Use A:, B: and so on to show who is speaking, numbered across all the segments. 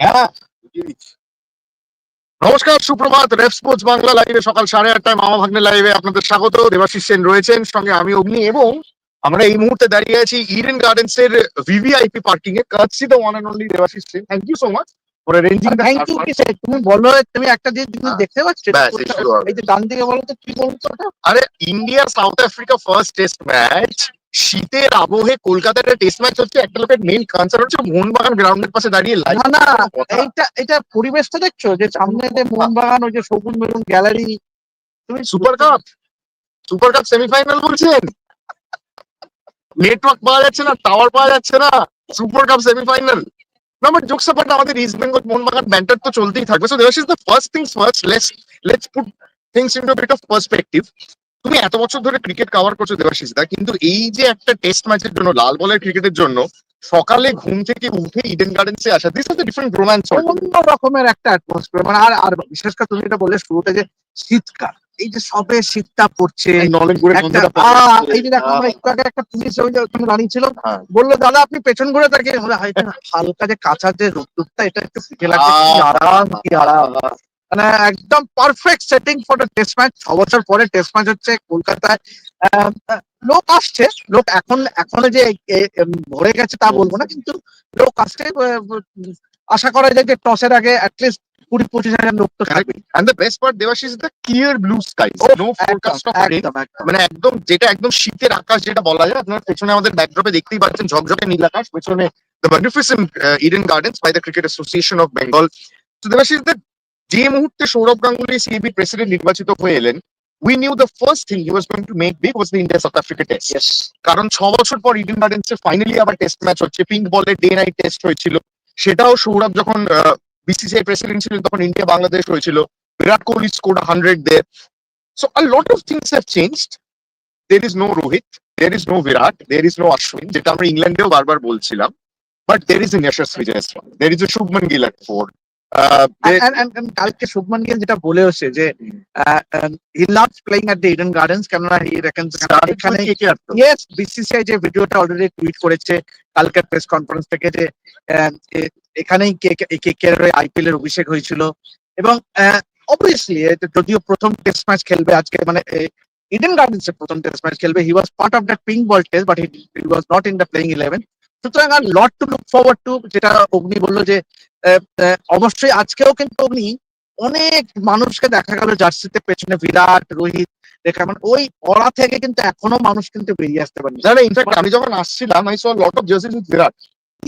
A: হ্যাঁ, বুঝিয়ে দিচ্ছি। নমস্কার, সুপ্রভাত। রেফ স্পোর্টস বাংলা লাইভে সকাল 8:30টায় মামা ভাগ্নে লাইভে আপনাদের স্বাগত। দেবাশিস সেন রয়েছেন সঙ্গে, আমি অগ্নি, এবং আমরা এই মুহূর্তে দাঁড়িয়ে আছি ইডেন গার্ডেন্স এর ভিভিআইপি পার্কিং এ। Courtesy the one and only Debashis Sen. Thank you so much for arranging the
B: thank you কিসে? তুমি বলো, তুমি একটা জিনিস দেখতে পাচ্ছ?
A: ব্যাস, এই শুরু হবে।
B: এই যে ডান দিকে বলো তো, কি বলছো ওটা?
A: আরে, India south Africa first test match. শীতের আবহে কলকাতার একটা টেস্ট ম্যাচ হচ্ছে। একটা লোকের মেইন কনসার্ন হচ্ছে মোহনবাগান গ্রাউন্ডের পাশে দাঁড়িয়ে লাইভ।
B: না না, এটা পরিবেশটা দেখছো যে সামনে যে মোহনবাগান, ওই যে সবুজ মেরুন গ্যালারি। তুমি
A: সুপার কাপ সেমিফাইনাল বলছেন? নেটওয়ার্ক পাওয়া যাচ্ছে না, টাওয়ার পাওয়া যাচ্ছে না, সুপার কাপ সেমিফাইনাল। না, বাট জোকস অ্যাপার্ট, আমাদের ইস্ট বেঙ্গল মোহনবাগান ব্যান্টার তো চলতেই থাকবে। So Debashis, the first things first, let's put things into bit of perspective. তুমি এত বছর ধরে ক্রিকেট কভার করছো দেবাশিস দা, কিন্তু এই যে একটা টেস্ট ম্যাচের জন্য, লাল বলের ক্রিকেটের জন্য সকালে ঘুম থেকে উঠে ইডেন গার্ডেন্সে আসা, this is the different romance.
B: অন্য রকমের একটা অ্যাটমসফিয়ার, মানে আর আর বিশেষ করে তুমি যেটা বললে শুরুতে, যে শীতকাল, এই যে সবে শীতটা পড়ছে, এই যে দেখো, আমরা একটু আগে একটা পুলিশ ওই যে ওখানে দাঁড়িয়ে ছিল, বললো দাদা আপনি পেছন ঘুরে তাকিয়ে, হালকা যে কাঁচা যে রোদ্দুরটা, এটা একটু ফিকে লাগছে। কি আরাম, মানে একদম perfect setting for the test match. 6 বছর পরে টেস্ট ম্যাচ হচ্ছে কলকাতায়। লোক আসছে, লোক এখনো যে ভরে গেছে তা বলবো না, কিন্তু লোক আসছে। আশা করা যায় যে টসের আগে অ্যাটলিস্ট 20-25 হাজার লোক তো থাকবে।
A: And the best part, Devashish, is the clear blue skies. No forecast of rain. মানে একদম যেটা একদম শীতের আকাশ যেটা বলা যায়। আপনার পেছনে আমাদের ব্যাকড্রপে দেখতেই পাচ্ছেন ঝকঝকে নীল আকাশ, পেছনে the magnificent Eden Gardens by the Cricket Association of Bengal. So Devashish, যে মুহূর্তে সৌরভ গাঙ্গুলি সিবি প্রেসিডেন্ট নির্বাচিত হয়ে এলেন, we knew the first thing he was going to make big was the India South Africa test.
B: Yes.
A: কারণ 6 বছর পর Eden গার্ডেন্সে finally আবার test match হচ্ছে। পিঙ্ক বলে ডে নাইট টেস্ট হয়েছিল, সেটাও সৌরভ যখন BCCI প্রেসিডেন্ট ছিলেন তখন ইন্ডিয়া বাংলাদেশ হয়েছিল। Virat Kohli scored 100 there. So a lot of things have changed. There is no Rohit, there is no Virat, there is no Ashwin, যেটা আমরা ইংল্যান্ডেও বারবার বলছিলাম, but there is a Yashasvi Jaiswal, there is a Shubman Gill at 4.
B: কালকে শুভমান গিল যেটা বলেছে যে he loves playing at the Eden Gardens, কেননা he reckons এখানে yes, BCCI যে ভিডিওটা অলরেডি টুইট করেছে কালকের প্রেস কনফারেন্স থেকে, যে এখানেই KKR এর IPL এর অভিষেক হয়েছিল। এবং অবভিয়াসলি যদিও প্রথম টেস্ট ম্যাচ খেলবে আজকে, মানে ইডেন গার্ডেন্স এর প্রথম টেস্ট ম্যাচ খেলবে, he was part of that pink ball test but he was not in the playing 11. সুতরাং আর lot to look forward to, যেটা অগ্নি বললো, যে অবশ্যই আজকেও কিন্তু অগ্নি অনেক মানুষকে দেখা গেল জার্সিতে পেছনে বিরাট, রোহিত দেখা, মানে ওই ওরা থেকে কিন্তু এখনো মানুষ কিন্তু বেরিয়ে আসতে পারেনি।
A: ইনফ্যাক্ট আমি যখন আসছিলাম I saw a lot of jerseys with Virat.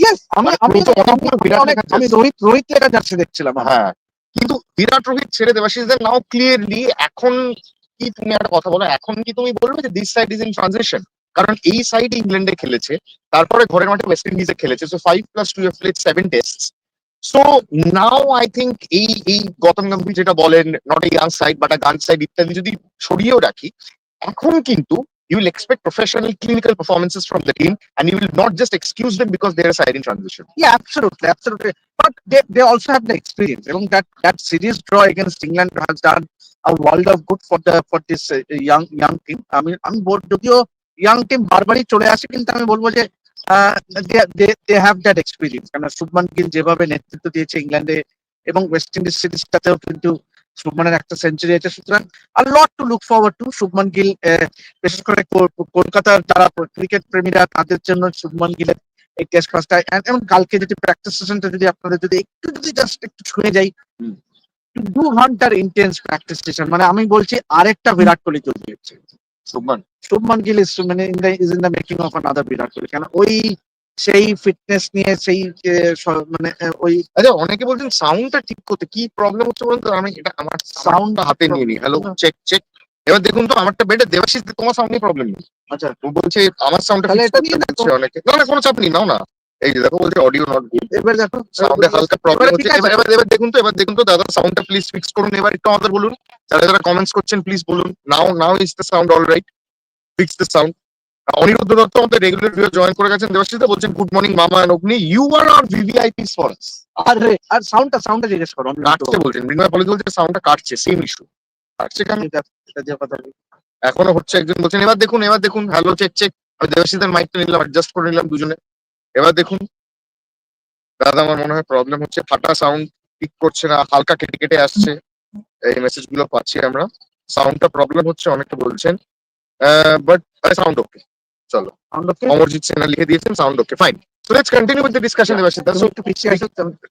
B: Yes, আমি রোহিত লেখা জার্সি দেখছিলাম।
A: হ্যাঁ, কিন্তু বিরাট রোহিত ছেড়ে দেবাশিসদের নাও ক্লিয়ারলি এখন কি তুমি একটা কথা বলো, এখন কি তুমি বলবে যে this side is in transition? কারণ এই সাইড ইংল্যান্ডে খেলেছে, তারপরে ঘরের মাঠে ওয়েস্ট ইন্ডিজে খেলেছে। So 5+2 have played 7 tests. So now I think এই গৌতম গম্ভীর যেটা বলেন, not a young side but a gun side ইত্যাদি যদি সরিয়েও রাখি, এখন কিন্তু you will expect professional clinical performances from the team, and you will not just excuse them because they are a side in transition.
B: Yeah, absolutely. But they also have the experience. এবং that series draw against England has done a world of good for this young team. আমি যদিও young team বারবারই চলে আসে, কিন্তু আমি বলবো যে they have that experience. কারণ শুভমান গিল যেভাবে নেতৃত্ব দিয়েছে ইংল্যান্ডে এবং ওয়েস্ট ইন্ডিজ সিরিজটাতেও কিন্তু শুভমানের একটা সেঞ্চুরি আছে। সুতরাং a lot to look forward to. Shubman Gill, বিশেষ করে কলকাতার যারা ক্রিকেট প্রেমীরা, তাদের জন্য শুভমান গিলের এই টেস্ট ম্যাচটা, এবং কালকে যদি প্র্যাকটিস সেশনটা যদি আপনাদের যদি জাস্ট একটু ছুঁয়ে যাই, 2 ঘন্টার ইন্টেন্স প্র্যাকটিস সেশন, মানে আমি বলছি আরেকটা বিরাট কোহলি তৈরি হচ্ছে। Shubman Gill is in the making of another Virat Kohli. কেন ওই সেই ফিটনেস নিয়ে, সেই মানে ওই,
A: আচ্ছা, অনেকে বলছেন সাউন্ডটা ঠিক করতে কি প্রবলেম হচ্ছে বলুন তো। আমি এটা আমার সাউন্ডটা হাতে নিয়ে নিই। Hello, check. এবার দেখুন তো আমারটা বেটে। দেবাশিস, তোমার সাউন্ড নিয়ে প্রবলেম নেই? আচ্ছা, ও বলছে আমার সাউন্ডটা
B: তাহলে এটা নিয়ে দেখো
A: অনেকে। না, কোনো চাপ নেই, নাও না। এই যে দেখো, বলছে অডিও নট গুড।
B: এবার দেখো
A: সাউন্ডে হালকা প্রবলেম হচ্ছে। এবার দেখুন তো দাদা, সাউন্ডটা প্লিজ ফিক্স করুন। এবার একটু আমাদের বলুন, যারা কমেন্টস করছেন প্লিজ বলুন। Now is the sound all right? Fix the sound. Aniruddha Dutta আমাদের রেগুলার ভিউয়ার জয়েন করে গেছেন। দেবাশিস বলছেন গুড মর্নিং মামা and Agni, you are our VVIPs for us.
B: আর সাউন্ডটা জিজ্ঞেস করো।
A: কাটছে বলছেন, মৃন্ময় বলে বলছে সাউন্ডটা কাটছে, সেম ইস্যু কাটছে। কেন এখনো হচ্ছে? একজন বলছেন এবার দেখুন। Hello, check. আমি দেবাশিসের মাইকটা নিলাম, অ্যাডজাস্ট করে নিলাম দুজনে। এবার দেখুন। দাদা আমার মনে হয় প্রবলেম হচ্ছে, ফাটা সাউন্ড ঠিক করছে না, হালকা কেটে কেটে আসছে, এই মেসেজ গুলো পাচ্ছি আমরা। সাউন্ডটা প্রবলেম হচ্ছে অনেকে বলছেন, বাট সাউন্ড ওকে। চলো,
B: Sound okay?
A: অমরজিৎ সিনহা লিখে দিয়েছেন sound okay, fine. So let's continue with the discussion, Devashita.
B: তুমি
A: So
B: একটু পিছিয়ে আসো,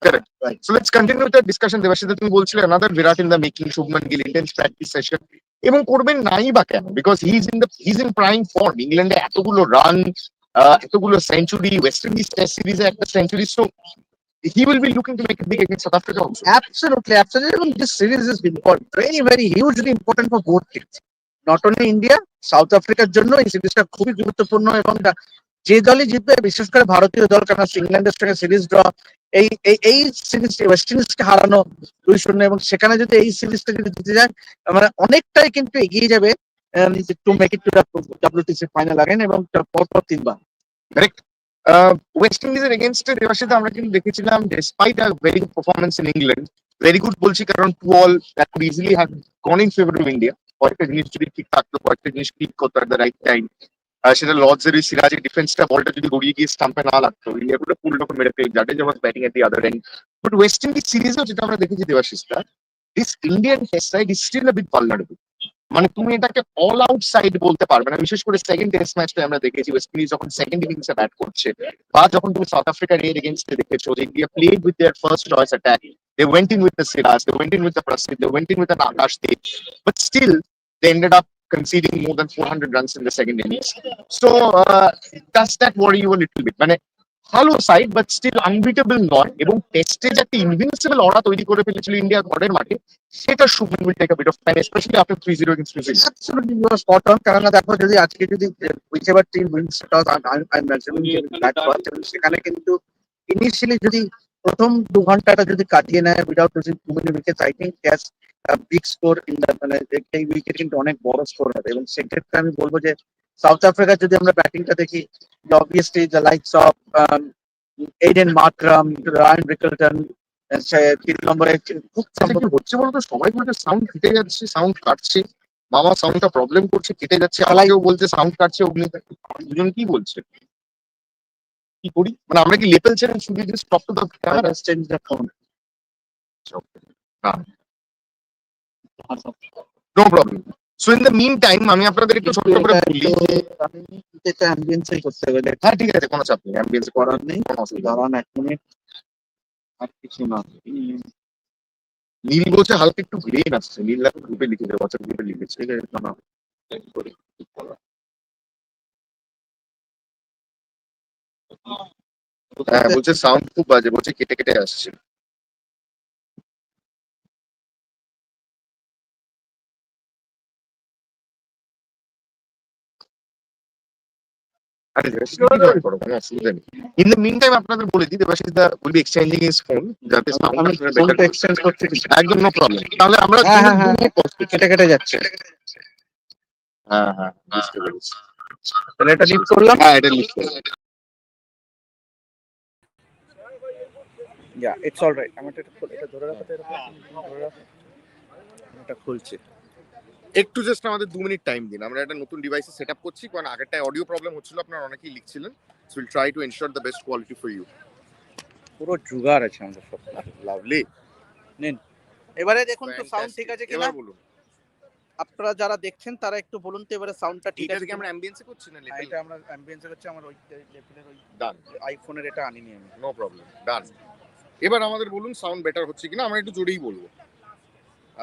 A: correct.
B: Right.
A: So let's continue with the discussion, Devashita. তুমি বলছিলে another Virat in the making, Shubman Gill intense practice session, এবং করবেন নাই বা কেন? Because he's in prime form. ইংল্যান্ডে এতগুলো রান, এতগুলো সেঞ্চুরি, ওয়েস্ট ইন্ডিজ টেস্ট সিরিজে একটা century, so he will be looking to make it big against South Africa also.
B: Absolutely, absolutely. Even this series is important, very, very hugely important for both teams. Not only India, South Africaর জন্য এই সিরিজটা খুবই গুরুত্বপূর্ণ, এবং যে দলই জিতবে, বিশেষ করে ভারতীয় দল, কারণ ইংল্যান্ডের সঙ্গে সিরিজ ড্র, এই সিরিজ ওয়েস্ট ইন্ডিজকে হারানো 2-0, এবং সেখানে যদি এই সিরিজটা যদি জিতে যায়, মানে অনেকটাই কিন্তু এগিয়ে যাবে to make it to the WTC final again, এবং পরপর 3 বার।
A: Correct. ওয়েস্ট ইন্ডিজের এগেনস্টে দেবাশিতে আমরা কিন্তু দেখেছিলাম, despite a very good performance in England, very good বলছি কারণ 2 all that could easily have gone in favor of India. কয়েকটা জিনিস যদি ঠিক থাকতো, কয়েকটা জিনিস ক্লিক করতো at the right time, সেটা লর্ডসের সিরাজের ডিফেন্সটা বলটা যদি গড়িয়ে গিয়ে স্টাম্পে না লাগতো, ইন্ডিয়া পুরো ফুল রকম মেরে ফেল, Jadeja was batting at the other end. But West Indies সিরিজেও যেটা আমরা দেখেছি দেবাশিসটা, this Indian test side is still a bit vulnerable. মানে তুমি এটাকে অল আউট সাইড বলতে পারবে না, বিশেষ করে সেকেন্ড টেস্ট ম্যাচটা আমরা দেখেছি ওয়েস্ট ইন্ডিজ যখন সেকেন্ড ইনিংসে ব্যাট করছে, বা যখন তুমি সাউথ আফ্রিকার এর এগেইনস্টে দেখেছো যে India played with their first choice attack, they went in with the Siraj, they went in with the Prasidh, they went in with an Akashdeep, but still they ended up conceding more than 400 runs in the second innings. So does that worry you a little bit? মানে ভালো side but still unbeatable নয়, এবং টেস্টে যে একটা invincible অরা তৈরি করে ফেলেছিল ইন্ডিয়া ঘরের মাঠে, সেটা Shubman will take a bit of time, specially after 3-0 against New Zealand.
B: Absolutely, you are spot on. কারণ দেখো, যদি আজকে যদি whichever team wins toss, I'm assuming they will bat first, এবং সেখানে কিন্তু ইনিশিয়ালি যদি প্রথম 2 ঘন্টাটা যদি কাটিয়ে নেয় without losing too many wickets, I think that's big score in the, মানে এই উইকেট কিন্তু অনেক বড় স্কোর হবে, এবং সেক্ষেত্রে আমি বলবো যে সাউথ আফ্রিকার যদি আমরা ব্যাটিংটা দেখি, obviously the likes of Aiden Markram, Ryan Rickelton, 3 নম্বরে খুব
A: আচ্ছা, কি হচ্ছে বলতো, সবাই বলছে সাউন্ড কেটে যাচ্ছে, সাউন্ড কাটছে, মামা সাউন্ডটা প্রবলেম করছে, কেটে যাচ্ছে, আমাকেও বলছে সাউন্ড কাটছে, অগ্নিতে দুজন কি বলছে, কি করি? মানে আমরা কি লেপেল ছেড়ে শুধু stop to the camera?
B: Change the phone.
A: No problem. So in the meantime আমি আপনাদের একটু ছোট্ট করে বলি।
B: এটা অ্যাম্বিয়েন্সই করতে হবে,
A: হ্যাঁ ঠিক আছে, কোনো চাপ নেই, অ্যাম্বিয়েন্স
B: করার নেই।
A: কোনো অসুবিধা নেই।
B: দাঁড়ান 1 মিনিট, আর কিছু না।
A: নীল বলছে হালকা একটু গ্রেন আসছে, নীল গ্রুপে লিখে দেবো, হোয়াটসঅ্যাপ গ্রুপে লিখেছে।
B: ঠিক আছে, না
A: হ্যাঁ বলছে সাউন্ড খুব বাজে, বলছে কেটে কেটে আসছে। আরে দেবাশিস কি জয়েন করো, কোনো অসুবিধা নেই। ইন দ্য মিন টাইম আপনাদের বলে দিই, Debashis da will be exchanging his phone, যাতে সাউন্ড
B: আমি ফোনটা এক্সচেঞ্জ করতে কিছু,
A: একদম নো প্রবলেম। তাহলে আমরা
B: কেটে কেটে যাচ্ছে।
A: হ্যাঁ হ্যাঁ বুঝতে পেরেছি।
B: তাহলে এটা লিভ করলাম।
A: হ্যাঁ এটা লিখতে
B: ইয়া, ইটস অলরাইট। আমি এটা ধরে রাখো, এটা খুলছে।
A: একটু জাস্ট আমাদের 2 মিনিট টাইম দিন, আমরা একটা নতুন ডিভাইসে সেটআপ করছি, কারণ আগেরটায় অডিও প্রবলেম হচ্ছিল, আপনারা অনেকেই লিখছিলেন। So will try to ensure the best quality for you.
B: পুরো জুগার আছে আমাদের সব।
A: লাভলি।
B: নিন, এবারে দেখুন তো সাউন্ড ঠিক আছে কিনা।
A: এবার বলুন,
B: আপনারা যারা দেখছেন তারা একটু বলুন তো এবারে সাউন্ডটা ঠিক
A: এটা
B: আছে
A: কি আমরা অ্যাম্বিয়েন্সে করছি না লেভেল?
B: এটা আমরা অ্যাম্বিয়েন্সে করছি, আমার ওই লেভেলের ওই
A: ডান,
B: আইফোনের এটা আনিনি আমি।
A: নো প্রবলেম, ডান। এবার আমাদের বলুন সাউন্ড বেটার হচ্ছে কিনা, আমরা একটু জোরেই বলবো,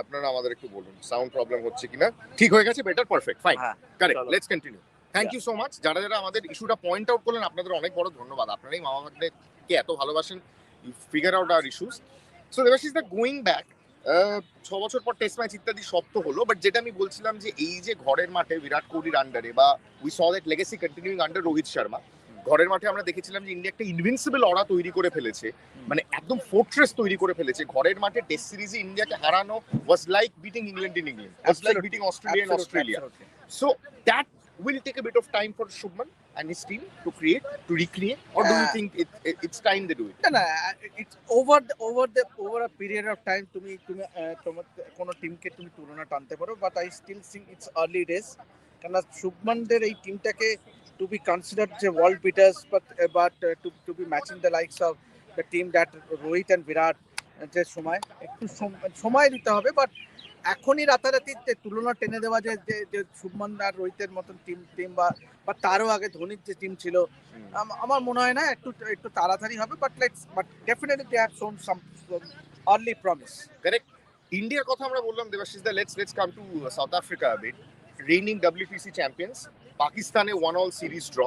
A: আপনারা আমাদের একটু বলুন সাউন্ড প্রবলেম হচ্ছে কিনা। ঠিক হয়ে গেছে, better, perfect, fine, correct, let's continue. Thank you so much. যারা যারা আমাদের ইস্যুটা পয়েন্ট আউট করলেন, আপনাদের অনেক বড় ধন্যবাদ। আপনারাই মামা ভাগ্নেকে এত ভালোবাসেন, you figure out our issues. So Debashis da, going back 6 বছর পর টেস্ট ম্যাচ ইত্যাদি সব তো হলো, বাট যেটা আমি বলছিলাম যে এই যে ঘরের মাঠে বিরাট কোহলির আন্ডারে, বা we saw that legacy continuing under Rohit Sharma, ঘরের মাঠে আমরা দেখেছিলাম যে ইন্ডিয়া একটা ইনভিনসিবল অরা তৈরি করে ফেলেছে, মানে একদম ফোর্ট্রেস তৈরি করে ফেলেছে। ঘরের মাঠে টেস্ট সিরিজে ইন্ডিয়াকে হারানো was like beating England in England, was like beating Australia in Australia. So that will take a bit of time for Shubman and his team to create, to recreate, or do you think it's time they do it?
B: না, it's over a period of time তুমি তোমার কোনো টিমকে তুমি তুলনা টানতে পারো, but I still think it's early days. কারণ শুভমানদের এই টিমটাকে টু বি কনসিডার্ড যে world beaters, but to be matching the likes of the team that Rohit and Virat যে সময় একটু সময় দিতে হবে, বাট এখনই রাতারাতি যে তুলনা টেনে দেওয়া যে যে শুভমান আর রোহিতের মতন টিম বা তারও আগে ধোনির যে টিম ছিল, আমার মনে হয় না একটু তাড়াতাড়ি হবে, বাট ডেফিনেটলি দে হ্যাভ শোন সাম আর্লি প্রমিস।
A: কারেক্ট। ইন্ডিয়ার কথা আমরা বললাম Debashis da, let's come to South Africa a bit. Reigning WTC champions, পাকিস্তানে 1-1 সিরিজ ড্র,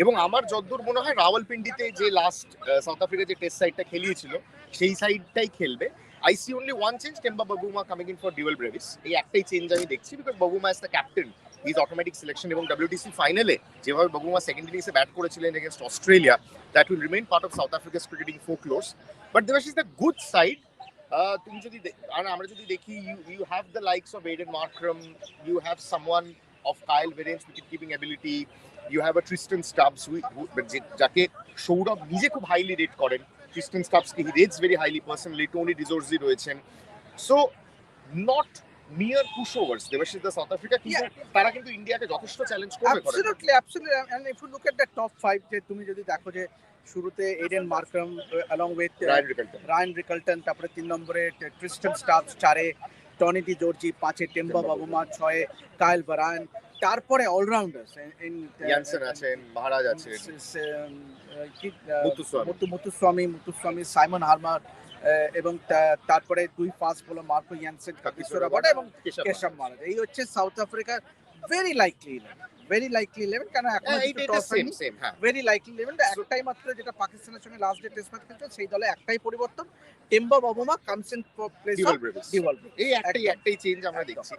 A: এবং আমার যতদূর মনে হয় রাওয়ালপিন্ডিতে যে লাস্ট সাউথ আফ্রিকা যে টেস্ট সাইডটা খেলিয়েছিল সেই সাইডটাই খেলবে। I see only one change, Temba Bavuma coming in for Dewald Brevis, এই একটাই চেঞ্জ আমি দেখছি, because Bavuma is the captain, is automatic selection, এবং WTC ফাইনালে যেভাবে বাবুমা সেকেন্ড ইনিংসে ব্যাট করেছিলেন against Australia, that will remain part of South Africa's cricketing folklores. But Debashis the good side, তুমি যদি আমরা যদি দেখি, you have the likes of Aiden Markram, you have someone of Kyle Varian's wicket keeping ability, you have a Tristan Stubbs যাকে সৌরভ নিজে খুব highly rate করেন, Tristan Stubbs K he rates very highly personally, Tony Dezorzi রয়েছেন, so not mere pushovers Debashis da South Africa, কিন্তু তারা কিন্তু ইন্ডিয়াকে যথেষ্ট চ্যালেঞ্জ করবে।
B: Absolutely, and if you look at the top 5, যে তুমি যদি দেখো যে শুরুতে Aiden Markram along with Ryan Rickelton, তারপরে 3 নম্বরে ট্রিস্টান স্টাবস, 4-এ টনি ডি জর্জি, 5-এ টেম্বা বাবুমা, 6-এ কাইল ভারান, তারপরে অলরাউন্ডার্স
A: ইয়ানসেন আছেন, মহারাজ আছেন,
B: মুতুস্বামী, সাইমন হার্মার, এবং তারপরে 2 fast bowler Marco Jansen, Kagiso Rabada এবং কেশব মহারাজ। এই হচ্ছে সাউথ আফ্রিকার ভেরি লাইকলি ইলেভেন, কারণ এখন ভেরি লাইকলি ইলেভেন। একটাই মাত্র যেটা পাকিস্তানের সঙ্গে লাস্ট ডে টেস্ট ম্যাচ খেলছে সেই দলে একটাই পরিবর্তন, Temba Bavuma comes in place of Dewald Brevis,
A: এই একটাই চেঞ্জ আমরা দেখছি।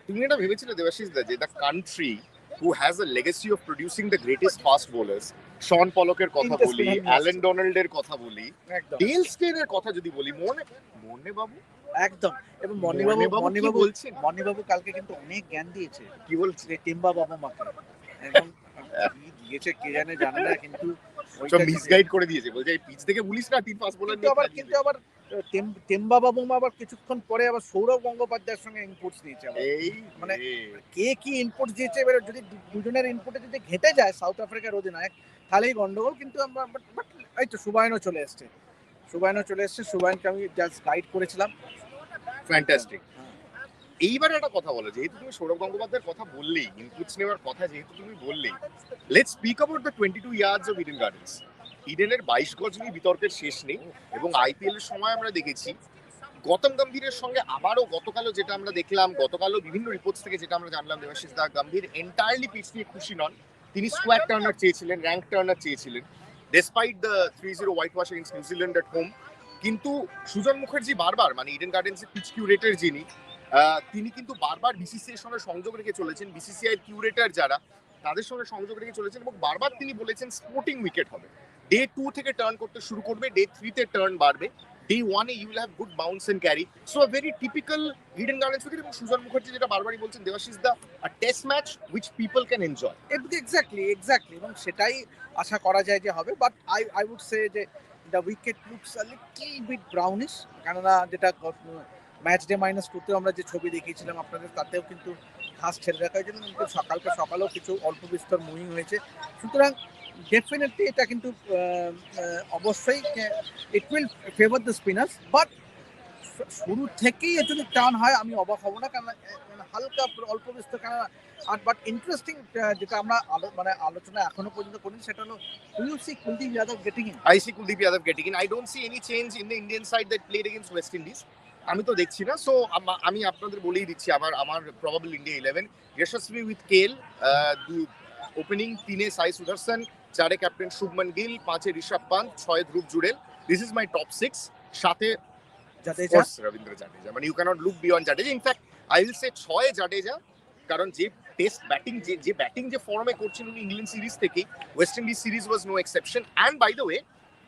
A: তুমি এটা ভেবেছিলে দেবাশিস দা যে the country who has a legacy of producing the greatest fast bowlers, শন পলকের কথা বলি, অ্যালেন ডোনাল্ডের কথা বলি, ডেল স্টেনের কথা যদি বলি, মনে বাবু
B: একদম, এবং মনি বাবু কালকে কিন্তু অনেক জ্ঞান দিয়েছে।
A: কি বলছে
B: টেম্বা বাবুমাকে, এবং কি দিয়েছে কে জানে না, কিন্তু
A: সব মিসগাইড করে দিয়েছে, বলছে এই পিচ থেকে বলিস না 3 ফাস্ট বোলার নিয়ে।
B: কিন্তু আবার টেম্বা বাবুমা আবার কিছুক্ষণ পরে আবার সৌরভ গঙ্গোপাধ্যায়ের সঙ্গে ইনপুটস দিয়েছে। এই মানে কে কি ইনপুট দিয়েছে, এবার যদি দুজনের ইনপুটে যদি ঘেটে যায় সাউথ আফ্রিকার অধিনায়ক, তাহলেই গন্ডগোল। কিন্তু আমরা এই তো সুবাইনও চলে এসছে, সুবাইনকে আমি জাস্ট গাইড করেছিলাম,
A: ফ্যান্টাস্টিক। এইবার একটা কথা বলো, যেহেতু তুমি সৌরভ গঙ্গোপাধ্যায়ের কথা বললেই, ইনপুটস নেওয়ার কথা যেহেতু তুমি বললেই, let's speak about the 22 years of Eden Gardens. ইডেনের 22 গজ নিয়ে বিতর্কের শেষ নেই, এবং IPL এর সময় আমরা দেখেছি গৌতম গম্ভীরের সঙ্গে আবারও গতকালও যেটা আমরা দেখলাম, গতকালও বিভিন্ন রিপোর্টস থেকে যেটা আমরা জানলাম, দেবাশিস দা, গম্ভীর এন্টায়ারলি পিচ নিয়ে খুশি নন, তিনি স্কোয়াড টার্নার চেয়েছিলেন, র্যাঙ্ক টার্নার চেয়েছিলেন, despite the 3-0 white wash against New Zealand at home. কিন্তু সুজন মুখার্জি বারবার, মানে ইডেন গার্ডেন্সের পিচ কিউরেটর যিনি, তিনি কিন্তু বারবার BCCI এর সঙ্গে সংযোগ রেখে চলেছেন, BCCI এর কিউরেটর যারা, তাদের সঙ্গে সংযোগ রেখে চলেছেন, এবং বারবার তিনি বলেছেন স্পোর্টিং উইকেট হবে, ডে 2 থেকে টার্ন করতে শুরু করবে, ডে 3 তে টার্ন বাড়বে, ডে 1 এ you will have good bounce and carry, so a very typical Eden Gardens wicket. এবং সুজন মুখার্জি যেটা বারবারই বলছেন Debashis da, a test match which people can enjoy.
B: Exactly, এবং সেটাই আশা করা যায় যে হবে। বাট আই উড সে যে the wicket looks a little bit brownish, কেননা যেটা ম্যাচ ডে -2 তে আমরা যে ছবি দেখিয়েছিলাম আপনাদের, তাতেও কিন্তু ঘাস ছেড়ে রাখা হয়েছিল, কিন্তু সকালেও কিছু অল্প বিস্তর মুহিং হয়েছে। সুতরাং ডেফিনেটলি এটা কিন্তু অবশ্যই it will favour the spinners, but শুরু থেকেই যদি টার্ন হয় আমি অবাক হব না, কারণ হালকা অল্প বিস্তর, কেন বাট ইন্টারেস্টিং যেটা আমরা আলোচনা এখনো পর্যন্ত করি, সেটা হলো you see Kuldeep Yadav getting in.
A: I see Kuldeep Yadav getting in. I don't see any change in the Indian side that played against West Indies. আমি তো দেখছি না, সো আমি আপনাদের বলেই দিচ্ছি আমার probable India 11, Yashasvi with KL, opening 3-এ সাই সুদর্শন, 4-এ ক্যাপ্টেন শুভমান গিল, 5-এ ঋষভ পান্ত, 6-এ Dhruv Jurel. This is my top 6। 7-এ রবীন্দ্র জাডেজা, মানে you can't look beyond Jadeja. In fact I will say 6-এ জাডেজা, কারণ যে টেস্ট ব্যাটিং যে ফর্মে করছেন উনি ইংল্যান্ড সিরিজ থেকেই, West Indies series was no exception. And by the way,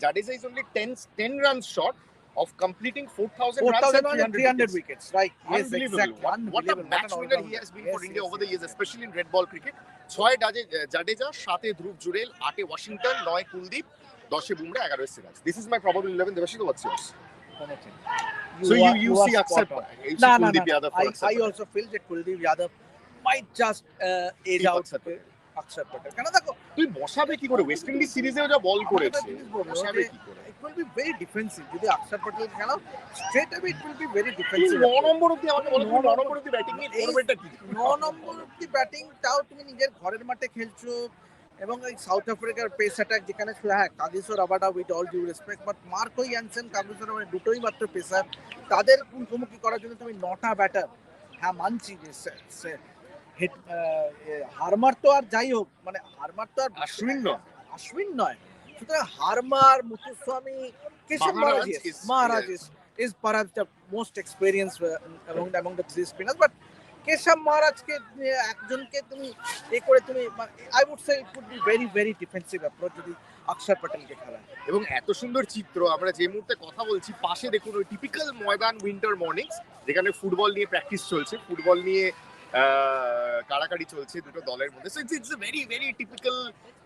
A: Jadeja is only 10 runs short of completing 4,000 runs and
B: 300 wickets. Right.
A: Yes, exactly. What a match winner he has been for India over the years, especially in red ball cricket. 6-এ জাডেজা, 7-এ ধ্রুব জুড়েল, 8-এ Washington, 9-এ কুলদীপ, 10-এ বুমরা, 11-এ Siraj. This is my probable 11. Devashis, what's yours? So you see Akshar Kuldeep Yadav.
B: I also feel that Kuldeep Yadav might just age out Akshar Patel. কেন দেখো
A: তুই বসাবে কি করে? ওয়েস্ট ইন্ডিজ সিরিজেও যা বল করেছে, বসাবে কি করে?
B: will be very defensive. যদি অক্ষর পটেল খেলাও straight away it will be very defensive.
A: 9 নম্বর অবধি আমাকে বলো, 9 নম্বর অবধি ব্যাটিং নিয়ে করবেটা কি?
B: 9 নম্বর অব্দি ব্যাটিংটাও তুমি নিজের ঘরের মাঠে খেলছো এবং এই সাউথ আফ্রিকার পেস অ্যাটাক যেখানে ছিল, হ্যাঁ Kagiso Rabada with all due respect, but Marco Jansen Kagiso Rabada দুটোই মাত্র পেসার, তাদের মুখোমুখি করার জন্য তুমি 9টা ব্যাটার, হ্যাঁ মানছি যে হারমার তো আর যাই হোক, মানে হারমার তো আর অশ্বিন নয়, সুতরাং হারমার, মুথুস্বামী, কেশব মহারাজ is perhaps the most experienced among the three spinners, but Keshab মহারাজকে একজনকে তুমি করে তুমি, I would say it would be very very defensive approach যদি অক্ষর পটেলকে খেলা।
A: এবং এত সুন্দর চিত্র, আমরা যে মুহূর্তে কথা বলছি পাশে দেখুন ওই টিপিক্যাল ময়দান উইন্টার মর্নিংস, যেখানে ফুটবল নিয়ে প্র্যাকটিস চলছে, ফুটবল নিয়ে কাড়াকাড়ি চলছে দুটো দলের মধ্যে। So it's a very very typical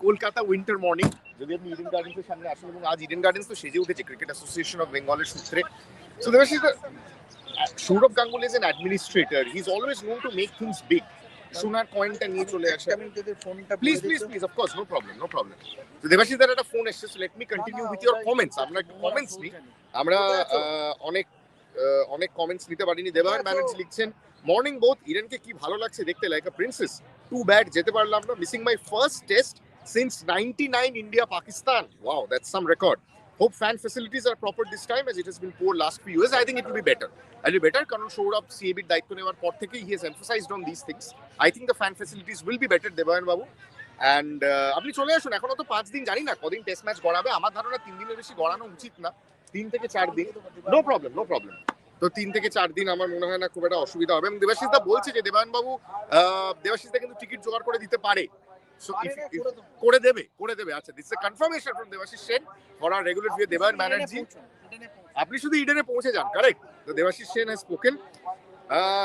A: Kolkata winter morning. যদি আপনি ইডেন গার্ডেন্সের সামনে আসেন, এবং আজ ইডেন গার্ডেন্স তো সেজে উঠেছে ক্রিকেট অ্যাসোসিয়েশন অফ বেঙ্গলের সূত্রে। So Debashis, Sourav Ganguly is an administrator, he is always known to make things big. সোনার কয়েনটা নিয়ে চলে আসে।
B: আমি যদি ফোনটা
A: please of course, no problem. তো দেবাশিস দার একটা ফোন এসেছে, so let me continue with your comments. আমরা কমেন্টস নিই, আমরা অনেক কমেন্টস নিতে পারিনি। দেবায়ন ব্যানার্জি লিখছেন, মর্নিং বোথ, ইডেনকে কি ভালো লাগছে দেখতে, like a princess. Too bad যেতে পারলাম না, missing my first test since 99 India Pakistan. Wow, that's some record. Hope fan facilities are proper this time as it has been poor last few years. I think it will be better. কারণ Sourav CAB এর দায়িত্ব নেওয়ার পর থেকে he has emphasized on these things. I think the fan facilities will be better, Debayan Babu. And আপনি চলে আসুন, এখনো তো 5 দিন, জানি না কদিন টেস্ট ম্যাচ গড়াবে। আমার ধারণা 3 দিনের বেশি গড়ানো উচিত না, 3 থেকে 4 দিন। No problem. তো 3 থেকে 4 দিন আমার মনে হয় না খুব একটা অসুবিধা হবে। এবং দেবাশিস দা বলছে যে দেবায়ন বাবু, দেবাশিস দা কিন্তু টিকিট জোগাড় করে দিতে পারে। So if করে দেবে। আচ্ছা, this is a confirmation from Debashis Sen for our regular view Debayan Banerjee. আপনি শুধু ইডেনে পৌঁছে যান, কারেক্ট। তো দেবাশিস সেন হ্যাজ স্পোকেন।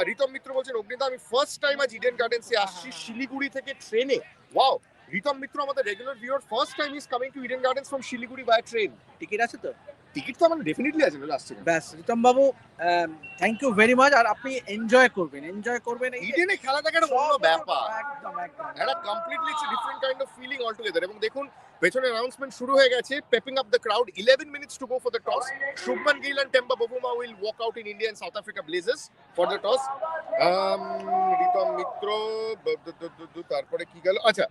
A: রিতম মিত্র বলছেন, অগ্নিদা আমি ফার্স্ট টাইম আজ ইডেন গার্ডেন্সে আসছি শিলিগুড়ি থেকে ট্রেনে। ওয়াও, রিতম মিত্র আমাদের regular viewer, first time is coming to Eden Gardens from Siliguri by train.
B: Ticket আছে তো?
A: টিকিট তো আমার ডেফিনেটলি আছে, না আসছে।
B: ব্যাস রিতম বাবু, থ্যাংক ইউ ভেরি মাচ। আর আপনি এনজয় করবেন।
A: ইডেনে খেলা দেখার অন্য ব্যাপার,
B: একদম
A: একটা completely different kind of feeling all together. এবং দেখুন পেছনে অ্যানাউন্সমেন্ট শুরু হয়ে গেছে, pepping up the crowd. 11 minutes to go for the toss. Shubman Gill and Temba Bavuma will walk out in India and South Africa Blazers for the toss. Ritam Mitra, তারপরে কি গেল? আচ্ছা,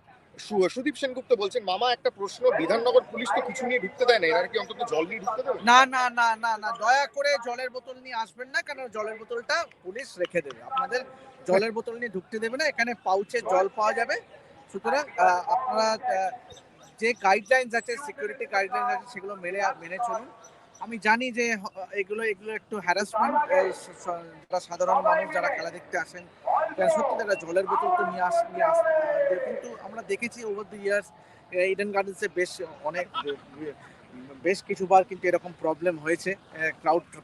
A: সুদীপ সেনগুপ্ত বলছেন, মামা একটা প্রশ্ন, বিধাননগর পুলিশ তো কিছু নিয়ে ঢুকতে দেয় না, এরা কি অন্তত জল নিয়ে ঢুকতে দেবে?
B: না, দয়া করে জলের বোতল নিয়ে আসবেন না, কারণ জলের বোতলটা পুলিশ রেখে দেবে। আপনাদের জলের বোতল নিয়ে ঢুকতে দেবে না, এখানে পাউচে জল পাওয়া যাবে। সুতরাং আপনারা যে গাইডলাইন্স আছে, সিকিউরিটি গাইডলাইন্স আছে, সেগুলো মেনে চলুন। আমি জানি যে এগুলো একটু হ্যারাসমেন্ট, সাধারণ মানুষ যারা খেলা দেখতে আসেন সত্যি তারা জলের বোতল তো নিয়ে আসতে, কিন্তু আমরা দেখেছি ওভার দ্য ইয়ার্স ইডেন গার্ডেন্সে বেশ কিছুবার কিন্তু এরকম প্রবলেম হয়েছে,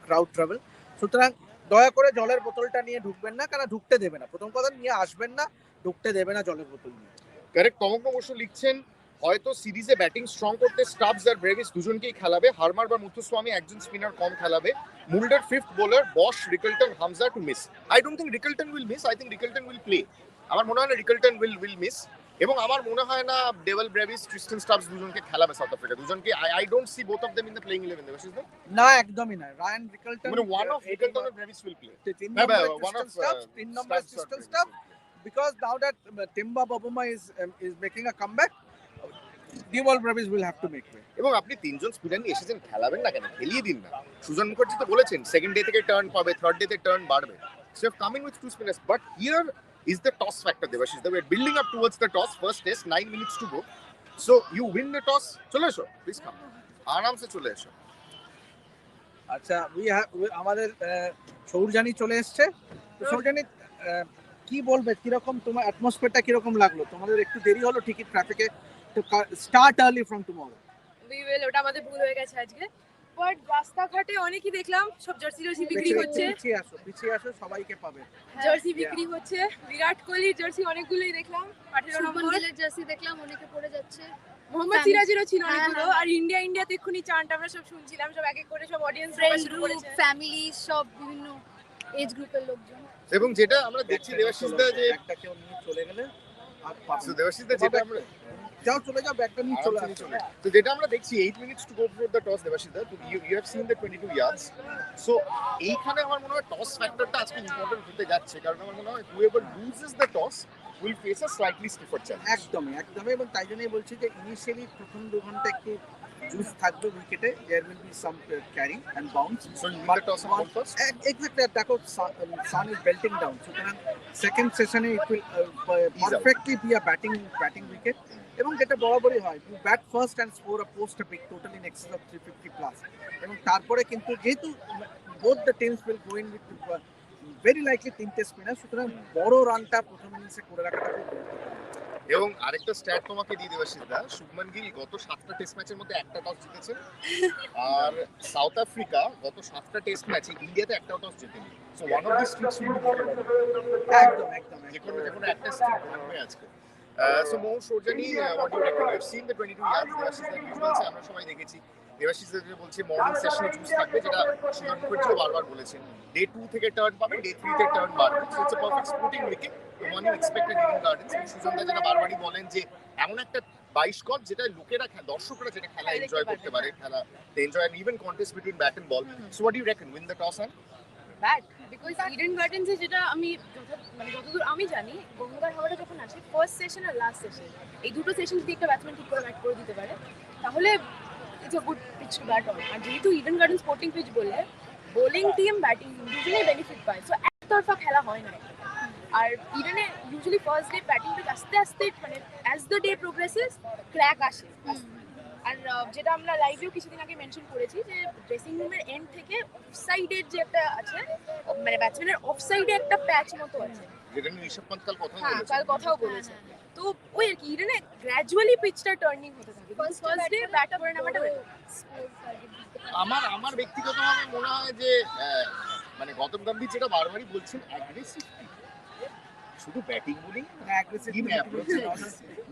B: ক্রাউড ট্রাভেল। সুতরাং দয়া করে জলের বোতলটা নিয়ে ঢুকবেন না, কারণ ঢুকতে দেবে না। প্রথম কথা, নিয়ে আসবেন না, ঢুকতে দেবে না জলের বোতল নিয়ে।
A: কারেক্ট। কমক অবশ্য লিখছেন, হয়তো সিরিজে ব্যাটিং স্ট্রং করতে স্টাবস আর ব্রেভিস দুজনকেই খেলাবে, হারমার বা মুথুস্বামী একজন স্পিনার কম খেলাবে। Mulder fifth bowler, Bosch, Rickelton, Hamza two miss. I don't think Rickelton will miss, I think Rickelton will play. আমার মনে হয় না রিকলটন উইল মিস, এবং আমার মনে হয় না ডেভেল ব্রেভিস, ট্রিস্টন স্টাবস দুজনকে খেলাবে সাউথ আফ্রিকা। দুজনকে I don't see both of them in the playing 11 Debashis da.
B: না, একদমই না। রায়ান রিকলটন,
A: মানে one of Rickelton and Brevis will play.
B: 3 number Tristan Stubbs, because now that Temba Bavuma is making a comeback, Deval Brevis will have to make way.
A: এবং আপনি তিনজন spinner নিয়ে এসেছেন, খেলাবেন না কেন? খেলিয়ে দিন না। সুজন মুখার্জি তো বলেছেন সেকেন্ড ডে থেকে টার্ন পাবে, থার্ড ডে তে টার্ন বাড়বে। So coming with two spinners, but here is the toss factor Debashis da. We are building up towards the toss, first test, 9 minutes to go. So you win the toss. চলে এসো, please come, আরামসে চলে এসো।
B: আচ্ছা, আমাদের সৌরজানি চলে এসছে। তো সৌরজানি, কি বলবে, কিরকম তোমার অ্যাটমসফিয়ারটা কিরকম লাগলো? তোমাদের একটু দেরি হলো টিকিট ট্রাফিকে, তো স্টার্ট আর্লি ফ্রম টুমরো।
C: ওটা আমাদের ভুল হয়ে গেছে আজকে। বাট রাস্তাঘাটে অনেকই দেখলাম সব জার্সি বিক্রি হচ্ছে।
B: পিছিয়ে আসো, সবাইকে পাবে।
C: জার্সি বিক্রি হচ্ছে, বিরাট কোহলির জার্সি অনেকগুলোই দেখলাম, 18 নম্বরের
D: জার্সি দেখলাম, অনেকে পরে যাচ্ছে।
C: মোহাম্মদ সিরাজেরও ছিল অনেকগুলো। আর ইন্ডিয়াতে এক্ষুনি চান্ট আমরা সব শুনছিলাম, সব এক এক করে সব অডিয়েন্স শুরু করেছে,
D: ফ্যামিলি, সব বিভিন্ন এজ গ্রুপের লোকজন।
A: এবং যেটা আমরা দেখছি দেবাশিস দা, যে
B: একটা কেউ নিয়ে চলে গেলে আর
A: দেবাশিস দা, যেটা আমরা
B: যাও চলে যাও, ব্যাগটা নিয়ে চলে
A: আরামসে
B: আসো।
A: চলে। তো যেটা আমরা দেখছি 8 minutes to go before the toss, দেবাশিসদা, তো you have seen the 22 yards. So এইখানে আমার মনে হয় টস ফ্যাক্টরটা আজকে ইম্পর্টেন্ট হতে যাচ্ছে, কারণ আমার মনে হয় whoever loses the toss will face a slightly stiffer challenge.
B: একদমই একদমই, এবং তাই জন্যই বলছি যে ইনিশিয়ালি প্রথম 2 ঘন্টা একটু জুস থাকবে উইকেটে, there will be some carry and bounce.
A: So you win the toss and bowl first.
B: Exactly, দেখো সান ইজ বেল্টিং ডাউন, সুতরাং সেকেন্ড সেশনে it will perfectly be a batting wicket, এবং যেটা বরাবরই হয়, you bat first and score a post a peak total in excess of 350 plus, এবং তারপরে কিন্তু যেহেতু both the teams will go in with very likely তিনটে স্পিনার, সুতরাং বড় রানটা প্রথম ইনিংসে করে রাখাটা খুব গুরুত্বপূর্ণ।
A: এবং আরেকটা স্ট্যাট তোমাকে দিয়ে দেবাশিসদা, শুভমান গিল গত 7টা টেস্ট ম্যাচের মধ্যে একটা টস জিতেছে, আর সাউথ আফ্রিকা গত 7টা টেস্ট ম্যাচে ইন্ডিয়াতে একটা টস জেতেনি। So one of the streaks
B: একদম একদম
A: যেকোনো একটা স্ট্রিক হবে আজকে। So Mohammad Saujani, what do you reckon? You've seen the 22 yards. দেবাশিসদা ভিজুয়ালসে আমরা সবাই দেখেছি। দেবাশিসদা যে বলছে মর্নিং সেশনে চুজ থাকবে, যেটা সুজন মুখার্জিও বারবার বলেছেন। ডে 2 থেকে টার্ন পাবে, ডে 3 তে টার্ন বাড়বে। So it's a perfect sporting wicket, the one you expected in Gardens. সুজনদা যেটা বারবারই বলেন যে এমন একটা 22 গজ যেটা লোকেরা দর্শকরা যেটা খেলা এনজয় করতে পারে, খেলা enjoy and even contest between bat and ball. So what do you reckon? Win the toss and
C: bat, because Eden গার্ডেন্সে যেটা আমি মানে যতদূর আমি জানি, গঙ্গার হাওয়াটা যখন আসে ফার্স্ট সেশন আর লাস্ট সেশন, এই দুটো সেশন যদি একটা ব্যাটসম্যান ঠিক করে ব্যাট করে দিতে পারে, তাহলে it's a good pitch to bat on. আর যেহেতু ইডেন গার্ডেন স্পোর্টিং পিচ বললে বোলিং টিম ব্যাটিং দুজনেই বেনিফিট পায়, সো একতরফা খেলা হয় না। আর ইডেনে usually first day batting pitch আস্তে আস্তে মানে as the day progresses crack আসে। আর যেটা আমরা লাইভেও কিছুদিন আগে মেনশন করেছি যে ড্রেসিং রুমের এন্ড থেকে অফসাইডের যে একটা আছে, মানে ব্যাটসম্যানের অফসাইডে একটা প্যাচ মতো আছে,
A: যেটা নিয়ে ঋষভ পন্থ কাল কথা
C: হ্যাঁ
A: বলেছে।
C: কাল কথাও বলেছে। তো ওই আর কি ইডেনে গ্র্যাজুয়ালি পিচটা টার্নিং হতে থাকে, ফার্স্ট ডে ব্যাট করে নেওয়াটা better।
A: আমার ব্যক্তিগতভাবে মনে হয় যে মানে গৌতম গম্ভীর যেটা বারবারই বলছেন, অ্যাগ্রেসিভ শুধু batting bowling
B: aggressive
A: Team approach.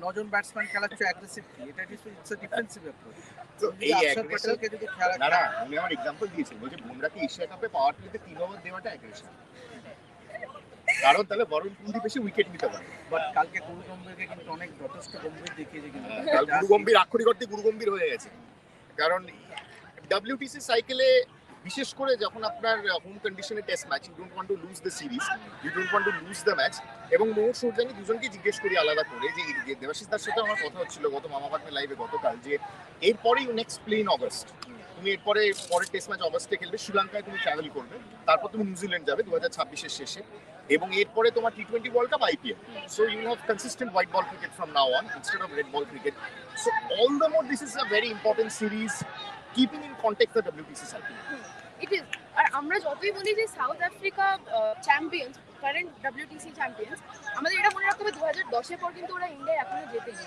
B: নজন ব্যাটসম্যান খেলাচ্ছে অ্যাগ্রেসিভ, এটা ইটস আ ডিফেন্সিভ অ্যাপ্রোচ।
A: তো এই
B: অক্ষর
A: অ্যাগ্রেসিভ
B: প্যাটেলকে যদি খেলা
A: না উনি আমার এক্সাম্পল দিয়েছেন, বলছে বুমরাকে এশিয়া কাপে পাওয়ার প্লেতে 3 ওভার দেওয়াটা অ্যাগ্রেশন, কারণ তাহলে বরুণ কুলদীপ এসে উইকেট নিতে পারে।
B: বাট কালকে গুরু গম্ভীরকে কিন্তু অনেক যথেষ্ট গম্ভীর দেখিয়েছে কিন্তু।
A: কাল গুরু গম্ভীর আক্ষরিক অর্থে গুরু গম্ভীর হয়ে গেছে, কারণ WTC সাইকেলে বিশেষ করে যখন আপনার হোম কন্ডিশনে test match, you don't want to lose the series, you don't want to lose the match. এবং মোহাম্মদ সৌজানি দুজনকে জিজ্ঞেস করি আলাদা করে যে দেবাশিসদার সাথে আমার কথা হচ্ছিল গত মামা ভাগ্নে লাইভে গতকাল, যে এরপরে you next play in August, তুমি এরপরে পরের টেস্ট ম্যাচ অগস্টে খেলবে, শ্রীলঙ্কায় তুমি ট্রাভেল করবে, তারপর তুমি নিউজিল্যান্ড যাবে 2026-এর শেষে, এবং এরপরে তোমার T20 world cup, IPL। So you have consistent white ball cricket from now on instead of red ball cricket. So all the more this is a very important series, keeping in contact the WTC cycle.
C: It is. আর আমরা যতই বলি যে South Africa champions, current WTC champions, আমাদের এটা মনে রাখতে হবে 2010-এর পর কিন্তু ওরা ইন্ডিয়া এখনো জেতেনি।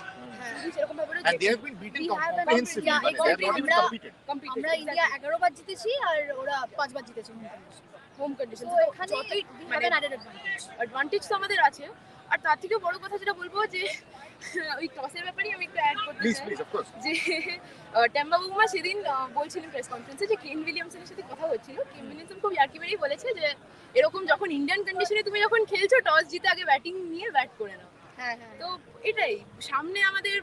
C: যদি সেরকম ভাবে
A: And they have been beaten
C: We have a
A: comprehensively,
D: Yeah,
A: মানে they have not even
D: exactly.
A: competed.
D: আমরা ইন্ডিয়া 11 বার জিতেছি আর ওরা 5 বার জিতেছে
C: হোম কন্ডিশন,
D: তো এখানে
C: যতই
D: we have
C: মানে
D: an added advantage.
C: অ্যাডভান্টেজ তো আমাদের আছে। আর তার থেকেও বড় কথা যেটা বলবো যে ওই টসের ব্যাপারেই আমি একটু অ্যাড করতে
A: Please,
C: চাই,
A: please, of course.
C: যে টেম্বা বুমা সেদিন বলছিলেন প্রেস কনফারেন্সে যে কেন উইলিয়ামসনের সাথে কথা হচ্ছিল, কেন উইলিয়ামসন খুব ইয়ার্কি মেরেই বলেছে যে এরকম যখন ইন্ডিয়ান কন্ডিশনে তুমি যখন খেলছো, টস জিতে আগে ব্যাটিং নিয়ে ব্যাট করে নাও।
D: হ্যাঁ হ্যাঁ
C: তো এটাই সামনে আমাদের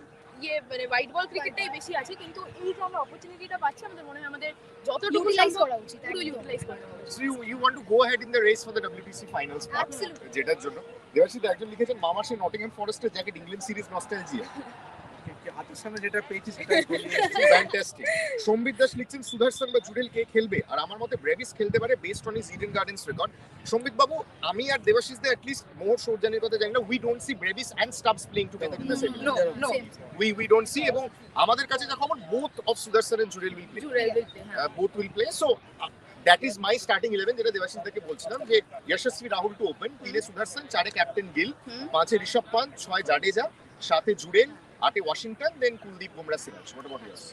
C: মানে হোয়াইট বল ক্রিকেটটাই বেশি আছে, কিন্তু এই যে আমরা অপরচুনিটিটা পাচ্ছি, আমাদের মনে হয় আমাদের যতটুকু
D: ইউটিলাইজ
C: সম্ভব
D: করা উচিত
C: পুরো
D: একদম।
C: ইউটিলাইজ করে নেওয়া উচিত।
A: So you want to go ahead in the race for the WTC finals spot,
D: Absolutely.
A: যেটার জন্য দেবাশিস একজন লিখেছেন মামার সেই নটিংহ্যাম ফরেস্টের জ্যাকেট, ইংল্যান্ড সিরিজ নস্টালজিয়া।
B: হাতের সামনে যেটা পেয়েছি সেটাই বলি।
A: ফ্যান্টাস্টিক। সম্বিত দাস লিখছেন সুদর্শন বা জুডেল কে খেলবে, আর আমার মতে ব্রেভিস খেলতে পারে based on his Eden gardens record. সম্বিত বাবু, আমি আর দেবাশিস দা অ্যাটলিস্ট মোহর সৌজানের কথা জানি না, we don't see Brevis and Stubbs playing together in the same.
C: No, no.
A: We don't see, এবং আমাদের কাছে যা খবর both of Sudharsan and Jurel will play,
C: জুড়ে দিতে, হ্যাঁ।
A: both will play. So that is my starting 11, যেটা দেবাশিস দাকে বলছিলাম যে Yashasvi Rahul to open, 3 Sudharsan, 4 captain Gill, 5 Rishabh Pant, 6 Jadeja, 7 Jurel, 8 Washington, then Kuldeep, Bumrah, Siraj. What about yours?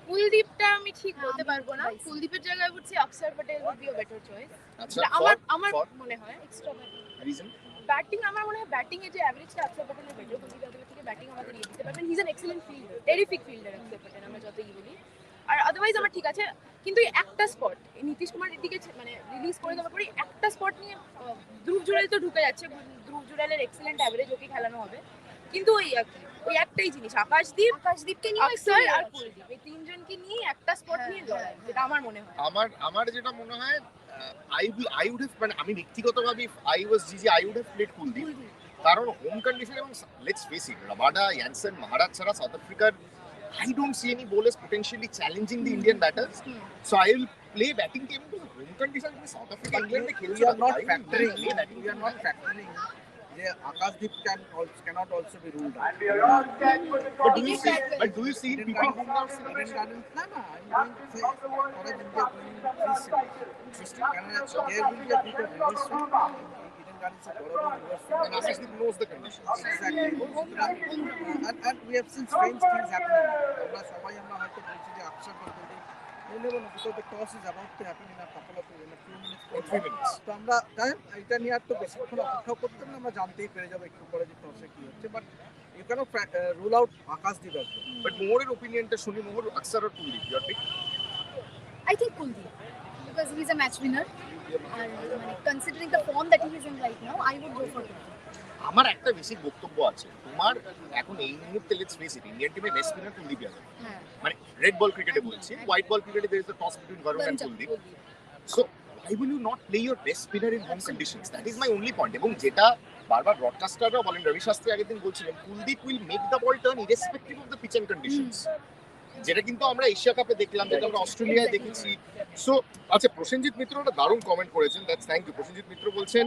C: কুলদীপটা আমি ঠিক বলতে
D: আমি
C: পারবো না,
D: advice.
C: কুলদীপের জায়গায় বলছি অক্ষর Patel would be a better choice।
A: আচ্ছা,
C: আমার
A: for
C: আমার মনে হয়
D: এক্সট্রা ব্যাটিং
A: reason?
C: ব্যাটিং, আমার মনে হয় ব্যাটিং এর যে অ্যাভারেজটা অক্ষর প্যাটেলের বেটার, কুলদীপ যাদবের থেকে ব্যাটিং আমাদের নিয়ে দিতে পারবেন। He is an excellent fielder, terrific fielder অক্ষর প্যাটেল, আমরা যতই বলি। আর আদারওয়াইজ আমার ঠিক আছে, কিন্তু এই একটা স্পট নীতিশ কুমার রেড্ডিকে মানে রিলিজ করে দেওয়ার পরে একটা স্পট নিয়ে ধ্রুব জুড়েল তো ঢুকে যাচ্ছে, ধ্রুব জুড়েলের এক্সেলেন্ট অ্যাভারেজ, ওকে খেলানো হবে, কিন্তু ওই আর কি ওই একটাই জিনিস, আকাশদীপকে নিয়ে
D: আকাশদীপকে নিয়েও
C: অক্ষয় আর
D: আছে।
C: কুলদীপ, এই তিনজনকে নিয়ে একটা স্পট
D: হ্যাঁ,
C: নিয়ে লড়াই, যেটা আমার মনে হয়।
A: আমার যেটা মনে হয় আই উড হ্যাভ, মানে আমি ব্যক্তিগতভাবে I was GG I would have played Kuldeep, কারণ হোম কন্ডিশন এবং let's face it, Rabada, Jansen, Maharaj ছাড়া সাউথ আফ্রিকার I don't see any bowlers potentially challenging the Indian batters. So I will play batting team because home condition in South Africa, England
B: But
A: খেলছে
B: we are
A: না,
B: not
A: I will
B: factoring.
A: play batting
B: We are
A: team.
B: not factoring. Akashdeep cannot also be ruled out.
A: But do you see
B: Eden
A: people
B: Gardens, Eden Gardens, no, I'm going to say Orange India playing three series. Interesting. There will be a bit of reverse swing. Eden Gardens are probably reverse swing.
A: and Ashish knows the conditions.
B: Exactly. And we have seen strange things happening. আমরা সবাই হয়তো বলছি যে আকসার বলতে you never know because the toss is about to happen in a couple of in a few minutes.
A: In 3 minutes.
B: তো আমরা তাই এটা নিয়ে আর তো বেশিক্ষণ অপেক্ষা করতাম না, আমরা জানতেই পেরে যাবো একটু পরে যে টসে কি হচ্ছে, but you cannot rule out Akashdeep as well.
A: But Mohorer opinionটা শুনি, Mohor, Aksar or Kuldeep, your pick?
D: I think Kuldeep, because he's a match winner, and considering the form that he is in right now, I would go for Kuldeep.
A: আমার একটা basic বক্তব্য আছে, তোমার এখন এই মুহূর্তে লেটস ফেস ইট, ইন্ডিয়ান টিমে best spinner Kuldeep Yadav,
D: হ্যাঁ,
A: মানে রেড বল ক্রিকেটে বলছি, হোয়াইট বল ক্রিকেটে there is a toss between Varun and Kuldeep. So why will you not play your best spinner in home conditions? That is my only point. এবং যেটা বারবার ব্রডকাস্টাররা বলেন, রবি শাস্ত্রী আগের দিন বলছিলেন, Kuldeep will make the ball turn irrespective of the pitch and conditions, যেটা কিন্তু আমরা এশিয়া কাপে দেখলাম, যেটা আমরা অস্ট্রেলিয়ায় দেখেছি। সো আচ্ছা, প্রসেনজিৎ মিত্র একটা দারুণ কমেন্ট করেছেন, দ্যাটস থ্যাংক ইউ। প্রসেনজিৎ মিত্র বলছেন,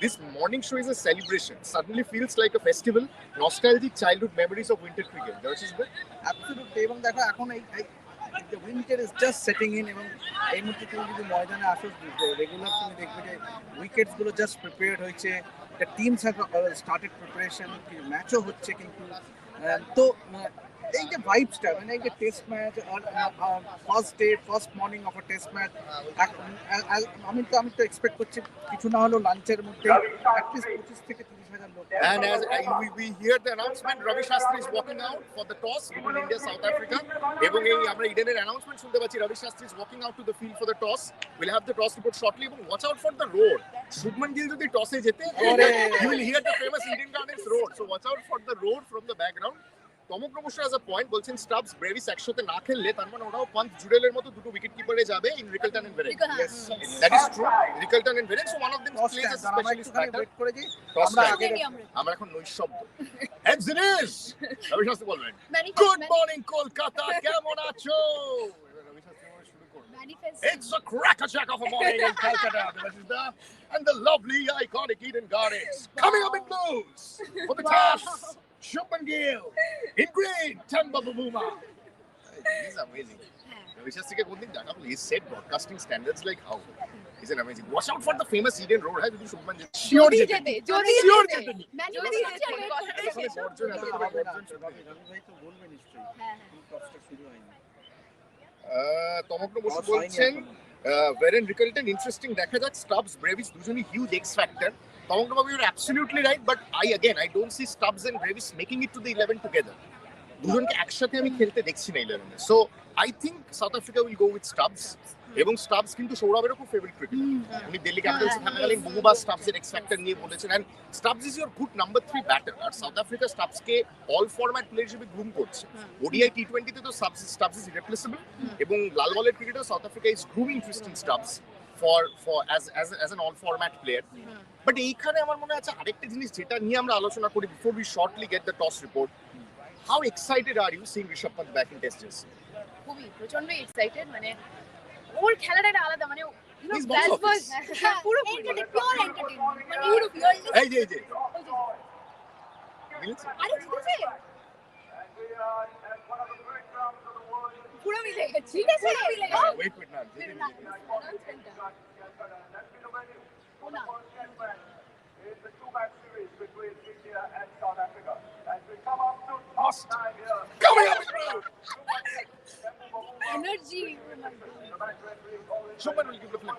A: this morning show is a celebration, suddenly feels like a festival, nostalgic childhood memories of winter cricket. That is good.
B: Absolutely. এবং দেখো এখন এই the winter is just setting in, এবং এই মুহূর্তে তুমি যদি ময়দানে আসো রেগুলার তুমি দেখবে যে উইকেটস গুলো জাস্ট প্রিপেয়ার্ড হয়েছে, the teams have started preparation, ম্যাচও হচ্ছে, কিন্তু তো এই যে ভাইবসটা, মানে এই যে test match, first morning of a test match, আমি তো এক্সপেক্ট করছি কিছু না হলেও লাঞ্চের মধ্যে অ্যাটলিস্ট 25 থেকে 30,000 লোক।
A: And as we hear the announcement, Ravi Shastri is walking out for the toss between India South Africa. এবং এই আমরা ইডেনের অ্যানাউন্সমেন্ট শুনতে পাচ্ছি, Ravi Shastri is walking out to the field for the toss. We'll have the toss report shortly. এবং watch out for the roar. Shubman Gill যদি টসে জেতে, you will hear the famous Eden Gardens roar. So watch out for the roar from the background. তমক নমস্কার as a point বলছেন, Stubbs Brevis একসাথে না খেললে তার মানে ওরাও পাঁচ জুডেলের মতো দুটো উইকেট কিপারে যাবে in Rickelton and Verreynne.
B: Yes.
A: That is true. Rickelton and Verreynne, so one of them plays as a specialist batter.
B: Wait করে যে
A: Toss
B: আমরা
A: time.
B: আগে
A: আমরা এখন নৈশব্দ। Heads it is. Ravi Shastri বলবেন,
D: Manifest,
A: গুড মর্নিং কলকাতা, কেমন আছো? রবি শাস্ত্রী আমার শুরু করুন।
D: manifest.
A: It's a crackerjack of a morning in Calcutta, and the lovely, iconic Eden Gardens. Coming up in blues for the toss, Shubman Gill. In green, Temba Bavuma. He's amazing. Ravi Shastri ke bonding data, he set broadcasting standards like how. He's an amazing. Watch out for the famous Eden road. Hai, যদি Shubman Gill sure jete. Sure jete.
D: Manifest
C: যদি কথাটাই শেষ হবে।
A: বর্জন এত বড় বর্জন শুনতে।
B: রবি ভাই তো বলবে নিশ্চয়ই,
D: হ্যাঁ,
B: টসটা শুরু হয়নি।
A: তমগ্ন বসু বলছেন, ভেরেন রিকলটন ইন্টারেস্টিং, দেখা যাক। স্টাবস ব্রেভিস দুজনই হিউজ এক্স ফ্যাক্টর। তমগ্ন বাবু, you are absolutely right, but I don't see Stubbs and Brevis making it to the 11 together. দুজনকে একসাথে আমি খেলতে দেখছি না 11-এ। So I think South Africa will go with Stubbs, এবং স্টাবস কিন্তু সৌরভেরও খুব ফেভারিট ক্রিকেটার। উনি দিল্লি ক্যাপিটালস থাকাকালীন বহুবার স্টাবসের এক্স ফ্যাক্টর নিয়ে বলেছেন, and Stubbs is your good number 3 batter. আর সাউথ আফ্রিকা স্টাবসকে অল ফরম্যাট প্লেয়ার হিসেবে গ্রুম করছে। ওডিআই টি20 তে তো স্টাবস ইজ ইররিপ্লেসেবল, এবং লাল বলের cricketer South Africa is grooming Tristan Stubbs for as an all format player. But এইখানে আমার মনে আছে আরেকটা জিনিস যেটা নিয়ে আমরা আলোচনা করি before we shortly get the toss report. How excited are you seeing Rishabh Pant back in test jersey?
C: খুবই প্রচন্ড এক্সাইটেড, মানে ওর খেলাটা একটা আলাদা, মানে
A: He's box office.
C: পুরো
D: Pure entertainment. Pure
A: এই যে মিলছে?
D: আরে জিতেছে।
C: পুরো মিলে গেছে।
D: জিতেছে, মিলে গেছে।
A: ওয়েট না,
D: না, announcement-টা। ও না।
A: coming up in blue.
D: Energy.
A: Shubman will give the flip.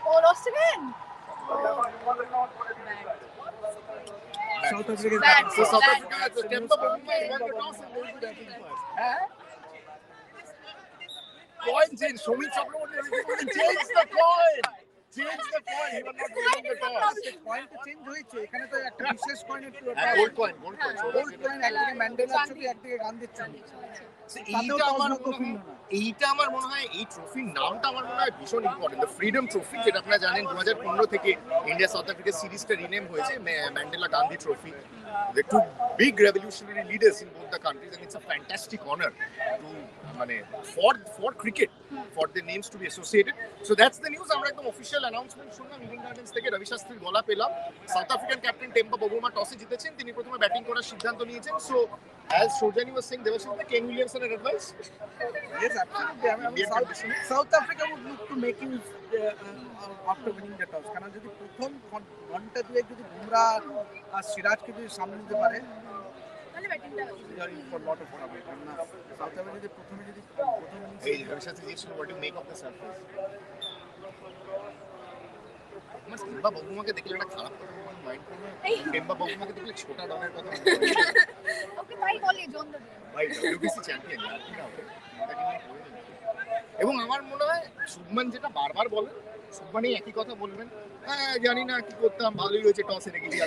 D: Oh, lost again.
B: South Africa is
C: Bad.
A: So South Africa has the Temba Bavuma won the toss and they will be batting first. Coin change. Shomit Chakraborty change the coin. Change the coin. He was not winning the toss.
B: Coin তো change হয়েছে, এখানে তো একটা বিশেষ কয়েনের
A: Gold coin. Gold coin.
B: Gold coin, একদিকে ম্যান্ডেলার ছবি, একদিকে গান্ধীর ছবি।
A: এইটা আমার মনে হয় এই ট্রফির নামটা আমার মনে হয় ভীষণ ইম্পর্টেন্ট। দ্য ফ্রিডম ট্রফি, যেটা আপনারা জানেন 2015 থেকে ইন্ডিয়া সাউথ আফ্রিকা সিরিজটা রিনেম হয়েছে Mandela Gandhi trophy. The two big revolutionary leaders in both the countries, and it's a fantastic honor to for cricket, for their names to be associated. So that's the news. আমরা একদম official announcement শুনলাম Eden gardens থেকে, রবি শাস্ত্রীর গলা পেলাম। South African captain Tampa Bavuma টসে জিতেছেন, তিনি প্রথমে ব্যাটিং করার সিদ্ধান্ত নিয়েছেন। So as Shojani was saying, Devashish, Ken Williamson advice.
B: Yes, absolutely. I mean, South Africa would look to make use after winning the toss. কারণ যদি প্রথম ঘন্টা দুয়েক যদি বুমরা আর সিরাজকে যদি সামনে নিতে পারে,
C: তাহলে ব্যাটিংটা
B: for lot of trouble. কারণ সাউথ আফ্রিকা যদি প্রথমে
A: Hey, রবি শাস্ত্রী জিজ্ঞেস করলো, what do you make of the surprise? আমার টেম্পা বাবুমাকে দেখলে একটা খারাপ কথা মাইন্ড করবে। টেম্পা বাবুমাকে দেখলে ছোটা ডনের কথা মনে পড়ে।
D: ওকে তাই বলে জন দে
A: ভাই WBC চ্যাম্পিয়ন আর কি না হবে, এটাকে নিয়ে পড়ে যাবে। এবং আমার মনে হয় শুভমান যেটা বারবার বলেন, শুভমানই একই কথা বলবেন, হ্যাঁ জানি না কি করতাম, ভালোই হয়েছে টস হেরে গেছি।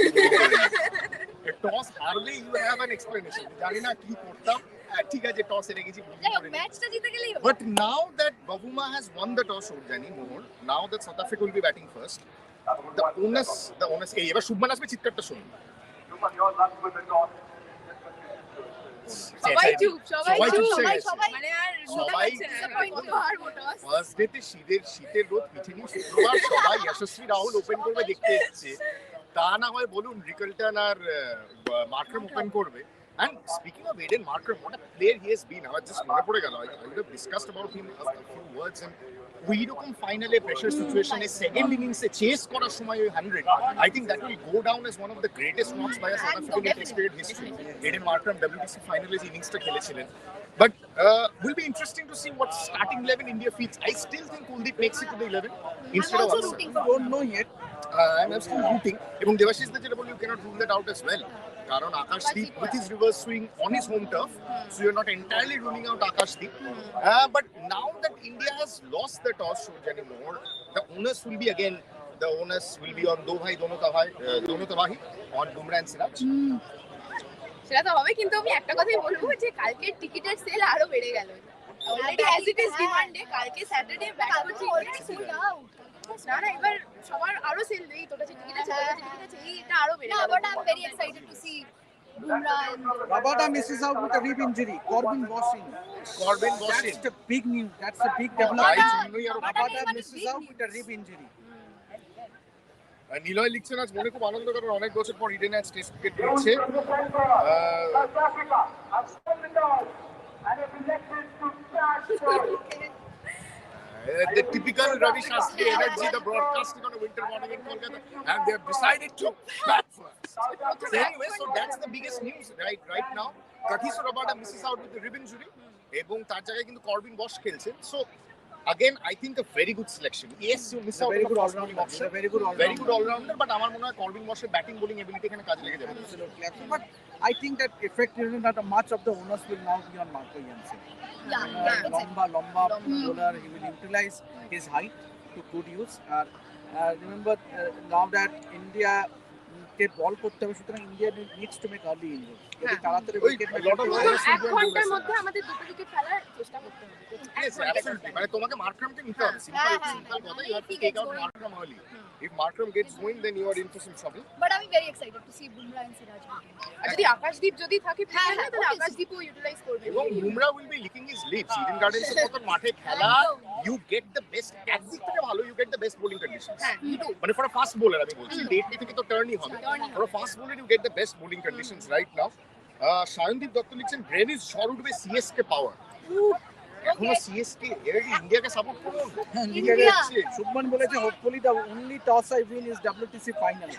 A: টস হারলে ইউ হ্যাভ অ্যান এক্সপ্লেনেশন, জানি না কি করতাম, ঠিক আছে টস হেরে গেছি।
D: ম্যাচটা জিতে গেলেই হলো।
A: But now that Bavuma has won the toss, Shojani more, now that South Africa will be batting first, the onus এই এবার শুভমান আসবে, চিৎকারটা শুনুন।
C: সবাই চুপ, সবাই চুপ,
A: সবাই
C: সবাই মানে আর
A: সবাই
C: কত হারবো টস।
A: ফার্স্ট ডেতে শীতের রোদ পিঠে নিয়ে শুক্রবার সবাই যশস্বী রাহুল ওপেন করবে দেখতে এসছে, তা না হয় বলুন রিকলটন আর মার্কাম ওপেন করবে। And speaking of Aiden Markram, what a player he has been. I was just মনে পড়ে গেল, I would have discussed about him a few words, and ওই রকম ফাইনালে প্রেসার সিচুয়েশনে সেকেন্ড ইনিংসে চেস করার সময় ওই 100, I think that will go down as one of the greatest knocks by a South African in Test cricket history. Aiden Markram WBC finale ইনিংসটা খেলেছিলেন। But will be interesting to see what starting 11 India feats. I still think Kuldeep makes it to the 11 instead of
D: also
A: Akshar.
D: rooting
B: don't know yet.
A: I'm still rooting. এবং দেবাশিস দা যেটা বলল, you cannot rule that out as well. কারণ Akashdeep with his reverse swing on his home turf, so you're not entirely ruling out Akashdeep. But now that India has lost the toss, Shojani more, the onus will be on Do Bhai Dono Tabahi, on Bumrah and Siraj.
C: সেটা তো হবে, কিন্তু আমি একটা কথাই বলবো যে কালকে টিকিটের সেল আরো বেড়ে গেল। অলরেডি অ্যাজ ইট ইজ ডিমান্ডে, কালকে স্যাটারডে ব্যাক করছি
D: অলরেডি সোল্ড আউট।
C: না না, এবার সবার আরো সেল দেই, তোর কাছে টিকিট আছে, তোর কাছে টিকিট আছে, এইটা আরো বেড়ে
D: না,
C: গেল।
D: but I'm very excited to see Bumrah and
B: Rabada misses out with a rib injury. Corbin Bossing. That's the big news. That's the big development. Rabada misses out with a rib injury.
A: Niloy লিখছেন, আজ মনে খুব আনন্দ, কারণ অনেক বছর পর ইডেনে আজ টেস্ট ক্রিকেট খেলছে। The typical Ravi Shastri energy, the broadcasting on a winter morning in Kolkata, and they have decided to bat first. So anyway, so that's the biggest news right now. Kagiso Rabada misses out with the rib injury, এবং তার জায়গায় কিন্তু Corbyn বশ খেলছেন। So again, I think a very good selection. Yes, you miss out
B: Very
A: on
B: good
A: the
B: all-rounder.
A: option.
B: Very good
A: all-rounder, but আমার মনে হয় Corbyn বশের batting bowling ability এখানে কাজে লেগে যাবে।
B: Absolutely. But I think that effectively that much of the onus will now be on Marco Jansen. Lomba bowler, he will utilize his height to good use. Remember now that India কে বল করতে হবে, সুতরাং India needs to make early innings. যদি তাড়াতাড়ি wicket
A: a lot of
C: এক ঘন্টার মধ্যে আমাদের দুটো উইকেট ফেলার চেষ্টা করতে হবে।
A: Yes, absolutely. মানে তোমাকে মার্করামকে নিতে হবে। Simple কথা, you have to take out Markram early. If Markram gets going, then you are into some trouble.
D: but I'm very excited to see Bumrah and Siraj batting.
C: আর যদি আকাশদীপ যদি থাকে
D: হ্যাঁ,
C: তাহলে
D: হ্যাঁ,
C: আকাশদীপও ইউটিলাইজ করবে।
A: এবং Bumrah will be licking his lips. Eden Gardens এর মতন মাঠে খেলা, you get the best, একদিক থেকে ভালো, you get the best bowling conditions.
C: হ্যাঁ, you do.
A: মানে for a fast bowler আমি বলছি, late থেকে তো টার্নই হবে। For a fast bowler you get the best bowling conditions right now. Sayandeep Dutta লিখছেন, ব্রেন ইজ ঝড় উঠবে সিএসকে পাওয়ার। এখনো সিএসকে এর ইন্ডিয়াকে সাপোর্ট করুন।
D: India.
B: শুভমান বলেছে hopefully the only toss I win is WTC final.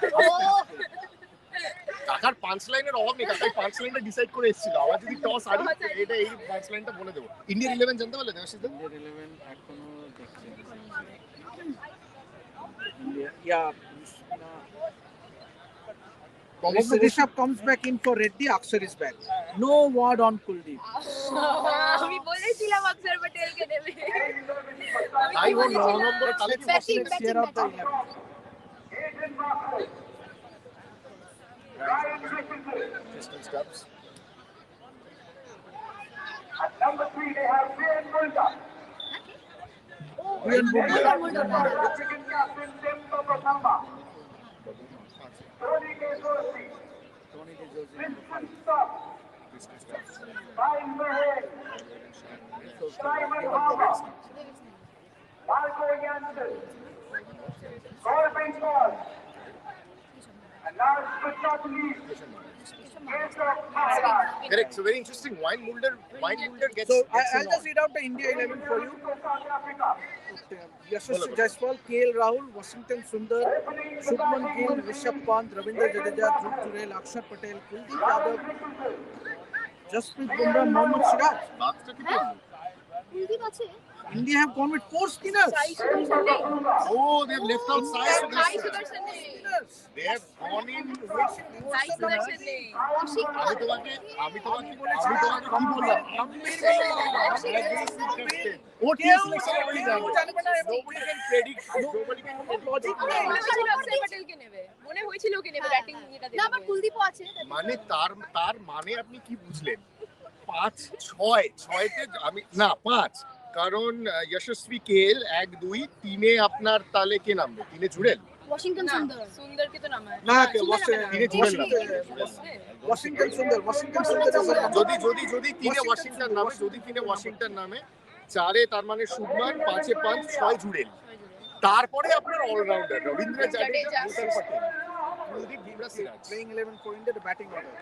A: কাকার পাঁচ লাইনের অভাব নেই, কাকার পাঁচ লাইনটা ডিসাইড করে এসেছিল, আবার যদি টস হারি এটা এই পাঁচ লাইনটা বলে দেবো। ইন্ডিয়ান 11 জানতে পারলে দেবাশিস দা?
B: ইন্ডিয়ার 11 এখনো দেখছি। India Probably Rishabh comes back in for Reddy, Akshar is back. No word on Kuldeep.
C: আমি বলেছিলাম অক্ষর পটেলকে দেবে
A: I want 9 নম্বর তাহলে কি
D: Batting,
B: Let's hear out the 11.
A: Crystal Stubbs.
E: Number 3, they have Brian Mulder.
B: Brian Mulder.
E: Mexican captain Tempo Prasamba. Tony Kezosi. Vincent Stock. Ryan Verheyen. Simon Harbour. Marco Janssen. Corbin Paul. And last but not least, Keshav Maharaj.
A: Correct. So very interesting. Wayne Mulder gets.
B: So
A: gets
B: I'll just read out the India 11 for you.
E: South Africa.
B: Yashasvi Jaiswal, KL Rahul, Washington Sundar, Shubman Gill, Rishabh Pant, Ravindra Jadeja, Dhruv Jurel, Akshar Patel, Kuldeep Yadav, Jasprit Bumrah, Mohammad Siraj.
A: বাচ্চা কি করলো?
D: কুলদীপ আছে
B: India have gone with 4 spinners.
C: সাই সুদর্শন নেই
A: Oh, they've left out Sai
C: সাই
A: Sudarshan.
C: সুদর্শন নেই
A: They have gone in with
C: সাই সুদর্শন নেই
A: আমি তোমাকে কি বললাম? ও team selection already done. Nobody can predict. Nobody can
B: Logic
C: মনে
B: নেই.
C: হয়েছিল অক্ষর পটেলকে নেবে মনে হয়েছিল ওকে নেবে ব্যাটিং এটা
D: না আবার
C: দেবে
D: কুলদীপও আছে
A: মানে তার মানে আপনি কি বুঝলেন? 5-6 তে আমি না 5 কারণ যশস্বী কেএল 1-2 3-এ আপনার তালে কে নামবে? 3-এ জুড়েল।
D: ওয়াশিংটন সুন্দর
C: সুন্দরকে তো নামায়
B: না,
A: তিনে জুড়েল না।
B: Washington Sundar is a
A: যদি 3-এ ওয়াশিংটন নামে 4-এ তার মানে শুভমান 5-এ পাঁচ 6 জুড়েল তারপরে আপনার allrounder Ravindra Jadeja Bhushan Patel Kuldeep Bumrah Siraj
B: playing 11 for India, the batting order.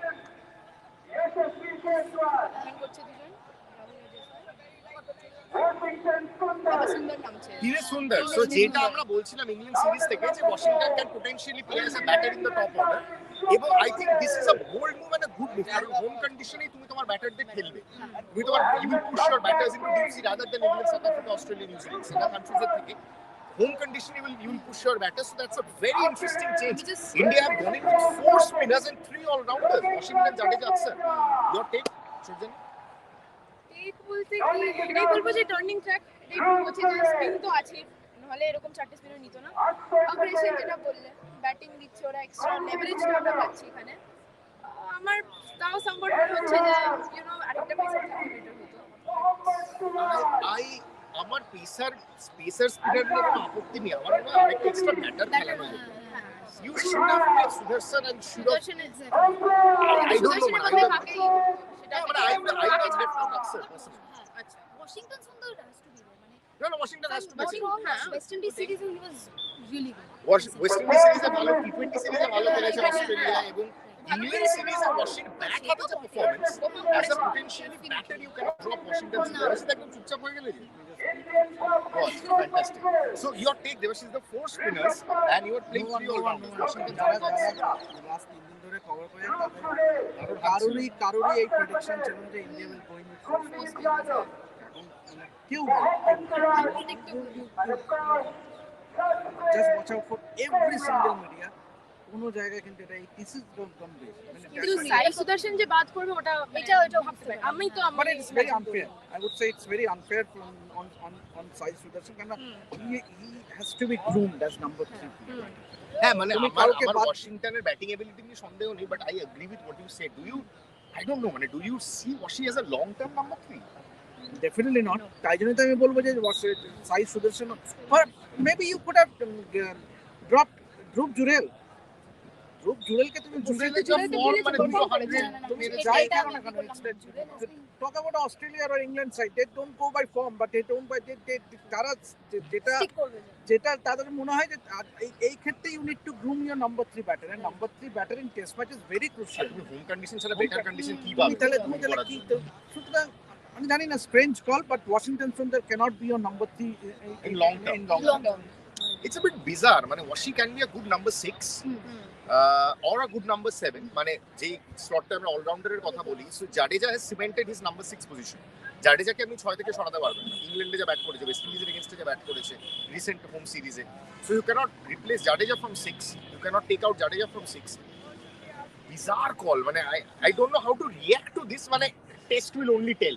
E: Yashasvi Jaiswal.
C: Batting করছে দুজন
E: Washington Sundar.
C: সুন্দর নামছে
A: ধীরে সুন্দর সো যেটা আমরা বলছিলাম ইংল্যান্ড সিরিজ থেকে যে Washington can potentially play as a batter in the top order এবং I think this is a bold move and a good move কারণ হোম কন্ডিশনেই তুমি তোমার ব্যাটারদের খেলবে তুমি তোমার you will push your batters into deep sea rather than England South Africa Australia নিউজিল্যান্ড সেটা কান্ট্রিজের থেকে home condition you will push your batters so that's a very interesting change India have gone in with 4 spinners and 3 all-rounders Washington Jadeja Akshar your take Shurjan
C: take বলতে কি এটাই বলবো যে turning track এটাই বলছি যে স্পিন তো আছে নাহলে এরকম 4টে স্পিনার নিত না অগ্রেশন যেটা বললে ব্যাটিং দিচ্ছে ওরা এক্সট্রা লেভারেজটা আমরা পাচ্ছি এখানে আমার তাও সামহাট মনে হচ্ছে যে ইউ নো আরেকটা পেসার থাকলে বেটার হতো
A: I আমার পেসার স্পিনার নিয়ে কোনো আপত্তি নেই আমার মনে হয় আরেকটা এক্সট্রা ব্যাটার খেলানো যেত you should have played Sudarshan and should have
C: Sudarshan
A: I don't know
C: সুদর্শনের
A: man,
C: মধ্যে কাকে সেটা
A: I would have left out Akshar personally
C: আচ্ছা
D: ওয়াশিংটন সুন্দর has to be there মানে
A: no Washington has to be
D: West Indies সিরিজে he was really good
A: West Indies সিরিজে ভালো T20 সিরিজে ভালো খেলেছে অস্ট্রেলিয়া এবং ইংল্যান্ড সিরিজে ওয়াশিংটন ব্যাট হাতে যে performance as a potentially batter you can drop Washington series একদম চুপচাপ হয়ে গেলে যে fantastic so your take Devash is the 4 spinners and you are playing 3 all-rounders Washington Jadeja
B: last 3 দিন ধরে কভার করে তাদের কারোরই এই প্রেডিকশন ছিল যে ইন্ডিয়া উইল গোইং উইথ কেউ just watch out for every single media কোনো জায়গায় কিন্তু এটা দিস ইজ গন বেস
C: কিন্তু সাই সুদর্শন যে বাদ করবে ওটা এটা ভাবতে পারি আমি তো
B: but it's very unfair I would say it's very unfair from on Sai Sudarshan কেন he has to be groomed as number 3
A: হ্যাঁ মানে
B: তুমি
A: আমার
B: কাউকে বাদ-
A: ওয়াশিংটনের ব্যাটিং এবিলিটি নিয়ে সন্দেহ নেই but I agree with what you said do you I don't know মানে do you see Washi as a long term number 3
B: definitely not তাই জন্য তো আমি বলবো যে Sai Sudarshan or maybe you could have dropped Dhruv Jurelকে তুমি
A: জুড়েলে যে form মানে 200
B: তুমি
A: মেরেছে
B: যাই করো না কেন talk about Australia or England side they don't go by form but they don't by তারা যেটা
D: stick করবে
B: যেটা তাদের মনে হয় যে এই ক্ষেত্রে you need to groom your number 3 batter and number 3 batter in test match is very crucial
A: তুমি হোম কন্ডিশন ছাড়া বেটার কন্ডিশন কি পাবে
B: তুমি তাহলে কি সুতরাং আমি জানি না strange call but Washington Sundar cannot be your number 3
A: In long term.
D: Long term
A: it's a bit bizarre মানে Washi can be a good number 6 or a good number 7 মানে যেই স্লটটা আমরা অলরাউন্ডারের কথা বলি so Jadeja has cemented his number 6 position জাডেজাকে আপনি 6 থেকে সরাতে পারবেন না ইংল্যান্ডে যে ব্যাট করেছে ওয়েস্ট ইন্ডিজের এগেইনস্টে যে ব্যাট করেছে রিসেন্ট হোম সিরিজে so you cannot replace Jadeja from 6 you cannot take out Jadeja from 6 bizarre call. I don't know how to react to this. Test will only tell.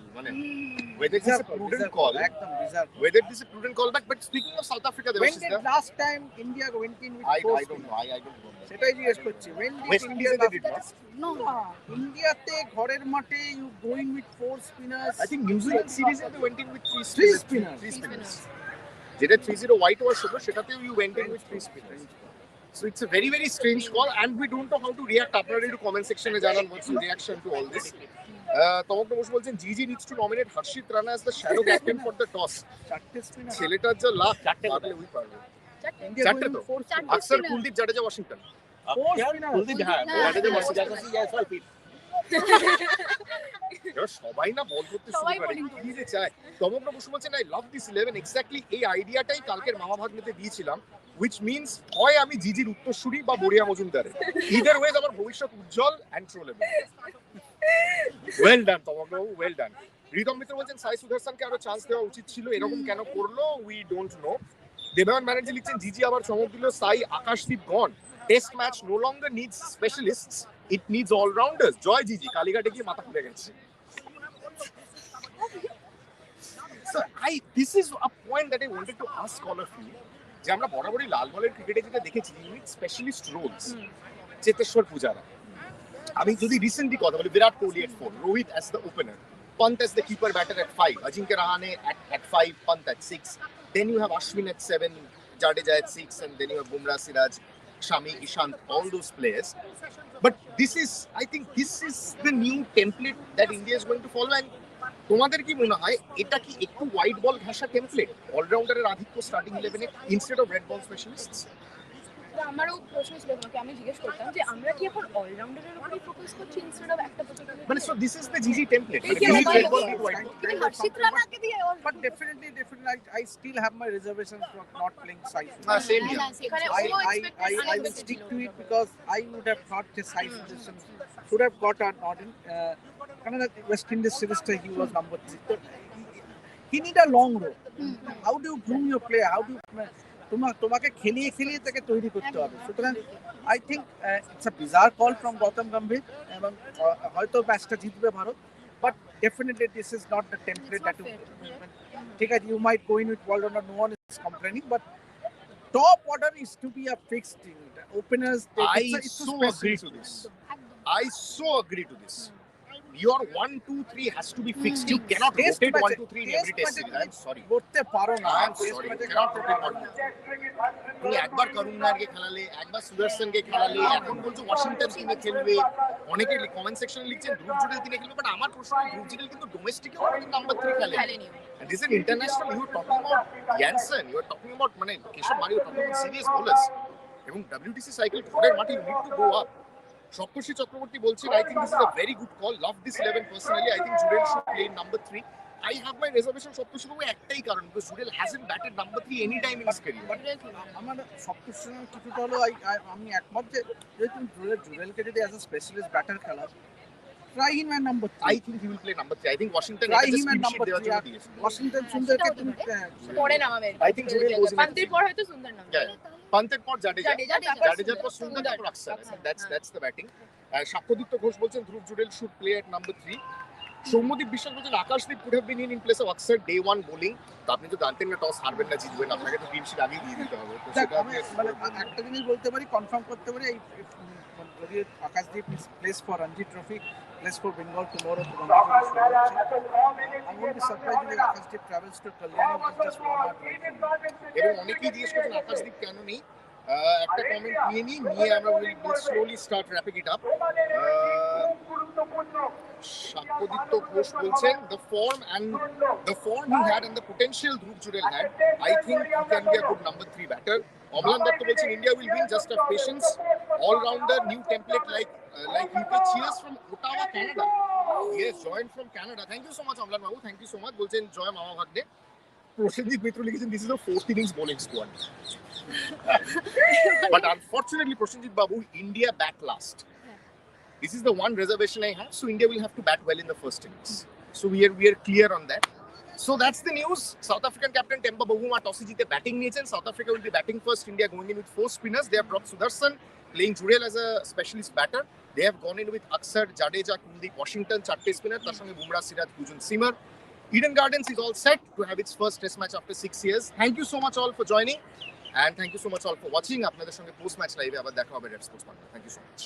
A: Whether this is a prudent call,
B: একদম bizarre.
A: whether this is a prudent call back. But speaking of South Africa,
B: When
A: Devashish,
B: did last time India went in with
A: I
B: four
A: don't know. I don't know.
B: সেটাই জিজ্ঞেস করছি when did
A: West
B: India
A: Indies they did not.
D: No,
B: ইন্ডিয়াতে ঘরের মাঠে you going with four spinners
A: I think New Zealand series they went in with three
B: Three
A: spinners.
B: spinners.
A: Three spinners. যেটা 3-0 white wash হলো সেটাতেও you went in with three spinners. So it's a very very strange call and we don't know how to react. আপনারা একটু comment section এ জানান what's your reaction to all this. তমক নমস বলছেন জিজি needs to nominate Harshit Rana as the shadow captain for the toss.
B: চারটে spinner
A: ছেলেটার যা লাখ পারলে ওই পারবে।
B: ইন্ডিয়া
A: চারটে তো?
B: four
D: চারটে
A: আকসার
D: spinner.
A: Kuldeep Jadeja Washington.
B: spinners
F: Kuldeep হ্যাঁ
D: হ্যাঁ।
A: এবার সবাই না বল করতে শুরু
D: সবাই
A: করে
D: bowling
A: কি যে চায়। তমগ্ন বসু বলছেন আই লাভ দিস 11 এক্স্যাক্টলি এই আইডিয়াটাই কালকের মামা ভাগ্নেতে দিয়েছিলাম which means হয় আমি জিজির উত্তরসূরি বা বড়িয়া মজুমদারের either ways আমার ভবিষ্যৎ উজ্জ্বল and trollable well done তমগ্ন well done Ritam Mitra বলছেন সাই সুদর্শনকে আরো চান্স দেওয়া উচিত ছিল এরকম কেন করলো we don't know Debayan Banerjee লিখছেন জিজি আবার চমক দিল Sai Akashdeep gone test match no longer needs specialists it needs allrounders জয় জিজি কালীঘাটে গিয়ে মাথা খুলে গেছে So this is a point that I wanted to ask all of you যে আমরা বরাবরই লাল বলের ক্রিকেটে যেটা দেখেছি unique specialist roles Cheteshwar Pujara আমি যদি রিসেন্টলি কথা বলি Virat Kohli at 4 Rohit as the opener Pant as the keeper batter at 5 Ajinkya Rahane at 5 Pant at 6 then you have Ashwin at 7 Jadeja at 6 and then you have Bumrah Siraj Shami Ishant all those players but I think this is the new template that India is going to follow and তোমাদের কি মনে হয় এটা কি একটু white ball ঘাসা template অলরাউন্ডারের আধিক্য starting 11 এ instead of red ball specialists
C: আমারও প্রশ্ন ছিল তোমাকে আমি জিজ্ঞেস করতাম যে আমরা কি এখন অলরাউন্ডারের উপরই ফোকাস করছি ইনস্টেড অফ একটা particular
A: so this is the GG template
C: এই যে
A: রেড বল
C: সবাই-
A: বিট হোয়াইট বল
D: কিন্তু হর্ষিত রানাকে দিয়ে
B: but definitely I still have my reservations for not playing Sai
A: same here
C: এখানে
B: I,
C: O
B: I, I, I will stick to it because I would have thought the Sai suggestion should have got an order. Canada West Indies series he was number 3. So he need a long road. How do you groom your player? How do you তোমাকে খেলিয়ে খেলিয়ে তাকে তৈরি করতে হবে সুতরাং I think it's a bizarre call from Gautam Gambhir এবং হয়তো ম্যাচটা জিতবে Bharat but definitely this is not the template that ঠিক আছে you might go in with allrounder no one is complaining but top order is to be a fixed thing. Openers,
A: I
B: it's
A: so
B: special.
A: agree to this
D: একদম
A: I so agree to this your 1 2 3 has to be fixed you cannot
B: Test
A: rotate
B: match-
A: 1 2 3 in
B: test
A: every test
B: match-
A: series I'm sorry
B: করতে পারো না
A: I'm sorry you cannot rotate 1 2 তুমি একবার করুণারকে খেলালে একবার সুদর্শনকে খেলালে এখন বলছো Washington টিমে খেলবে অনেকে কমেন্ট সেকশনে লিখছেন ধ্রুব জুড়েল টিমে খেলবে বাট আমার প্রশ্ন ধ্রুব জুড়েল কিন্তু ডোমেস্টিকে অলরেডি নাম্বার 3 খেলে
C: খেলেনি
A: and this is an international you are talking about Jansen you are talking about Keshab মারি you are talking about serious bowlers এবং WTC সাইকেল ঘরের মাঠে you need to go up সপ্তর্ষি চক্রবর্তী বলছেন I think this is a very good call love this 11 personally I think Jurel should play in number 3 I have my reservation সপ্তর্ষি বাবু একটাই কারণ because Jurel hasn't batted number 3 any time in his career
B: আমার সবকিছু কিছুটা হলো আমি একমত যে তুমি জুরেলকে যদি অ্যাজ আ স্পেশালিস্ট ব্যাটার খেলা try him at number
A: I think he will play number 3 I think Washington
B: Try
A: has a
B: him at
A: spin sheet
B: number
A: দেওয়ার
B: 3,
A: জন্য
B: আর
A: দিয়েছে
B: ওয়াশিংটন সুন্দরকে তুমি
C: পরে নামাবে
A: I think Jurel goes in at
C: পান্তের পর হয়তো সুন্দর নাম
A: Yeah. পান্তের পর জাডেজা
C: জাডেজা
A: জাডেজার পর সুন্দর তারপর আকসার that's the batting Sakshyadipta Ghosh বলছেন Dhruv Jurel should play at number 3 Soumyadip Biswas বলছেন Akashdeep could have been in place of Axar day 1 bowling তো আপনি তো জানতেন না টস হারবেন না জিতবেন আপনাকে তো টিম শিট আগেই দিয়ে দিতে হবে তো সেটা
B: আমি মানে একটা জিনিস বলতে পারি কনফার্ম করতে পারি এই যদি Akashdeep place for Ranji trophy place for Bengal tomorrow I won't be surprised if Akashdeep travels to Kalyani with just 1 hour.
A: এবং অনেকেই জিজ্ঞেস করছেন আকাশদীপ কেন নেই একটা কমেন্ট নিয়ে আমরা will slowly start wrapping it up Sakshyadipta Ghosh বলছেন the form he had and the potential Dhruv Jurel had I think he can be a good number 3 batter Amlan Dutta বলছেন India will win just have patience all rounder new template like UK cheers from Ottawa Canada yes joined from Canada thank you so much Amlan Babu thank you so much বলছেন জয় মামা ভাগ্নে প্রসেনজিৎ মিত্র লিখেছেন this is the 4th innings bowling squad but unfortunately Prosenjit Babu India bat last this is the one reservation I have so India will have to bat well in the first innings so we are clear on that so that's the news South African captain Temba Bavuma toss jite batting niyechen South Africa will be batting first India going in with 4 spinners they have brought Sudarshan playing Jurel as a specialist batter They have gone in with Aksar, Jadeja, Kuldeep, Washington, 4 spinner, তার সঙ্গে Bumrah, Siraj, হুজুন, সিমার. Eden Gardens is all set to have its first test match after 6 years. Thank you so much all for joining and thank you so much all for watching. আপনাদের সঙ্গে post match live আবার দেখা হবে red sports Bangla. Thank you so much.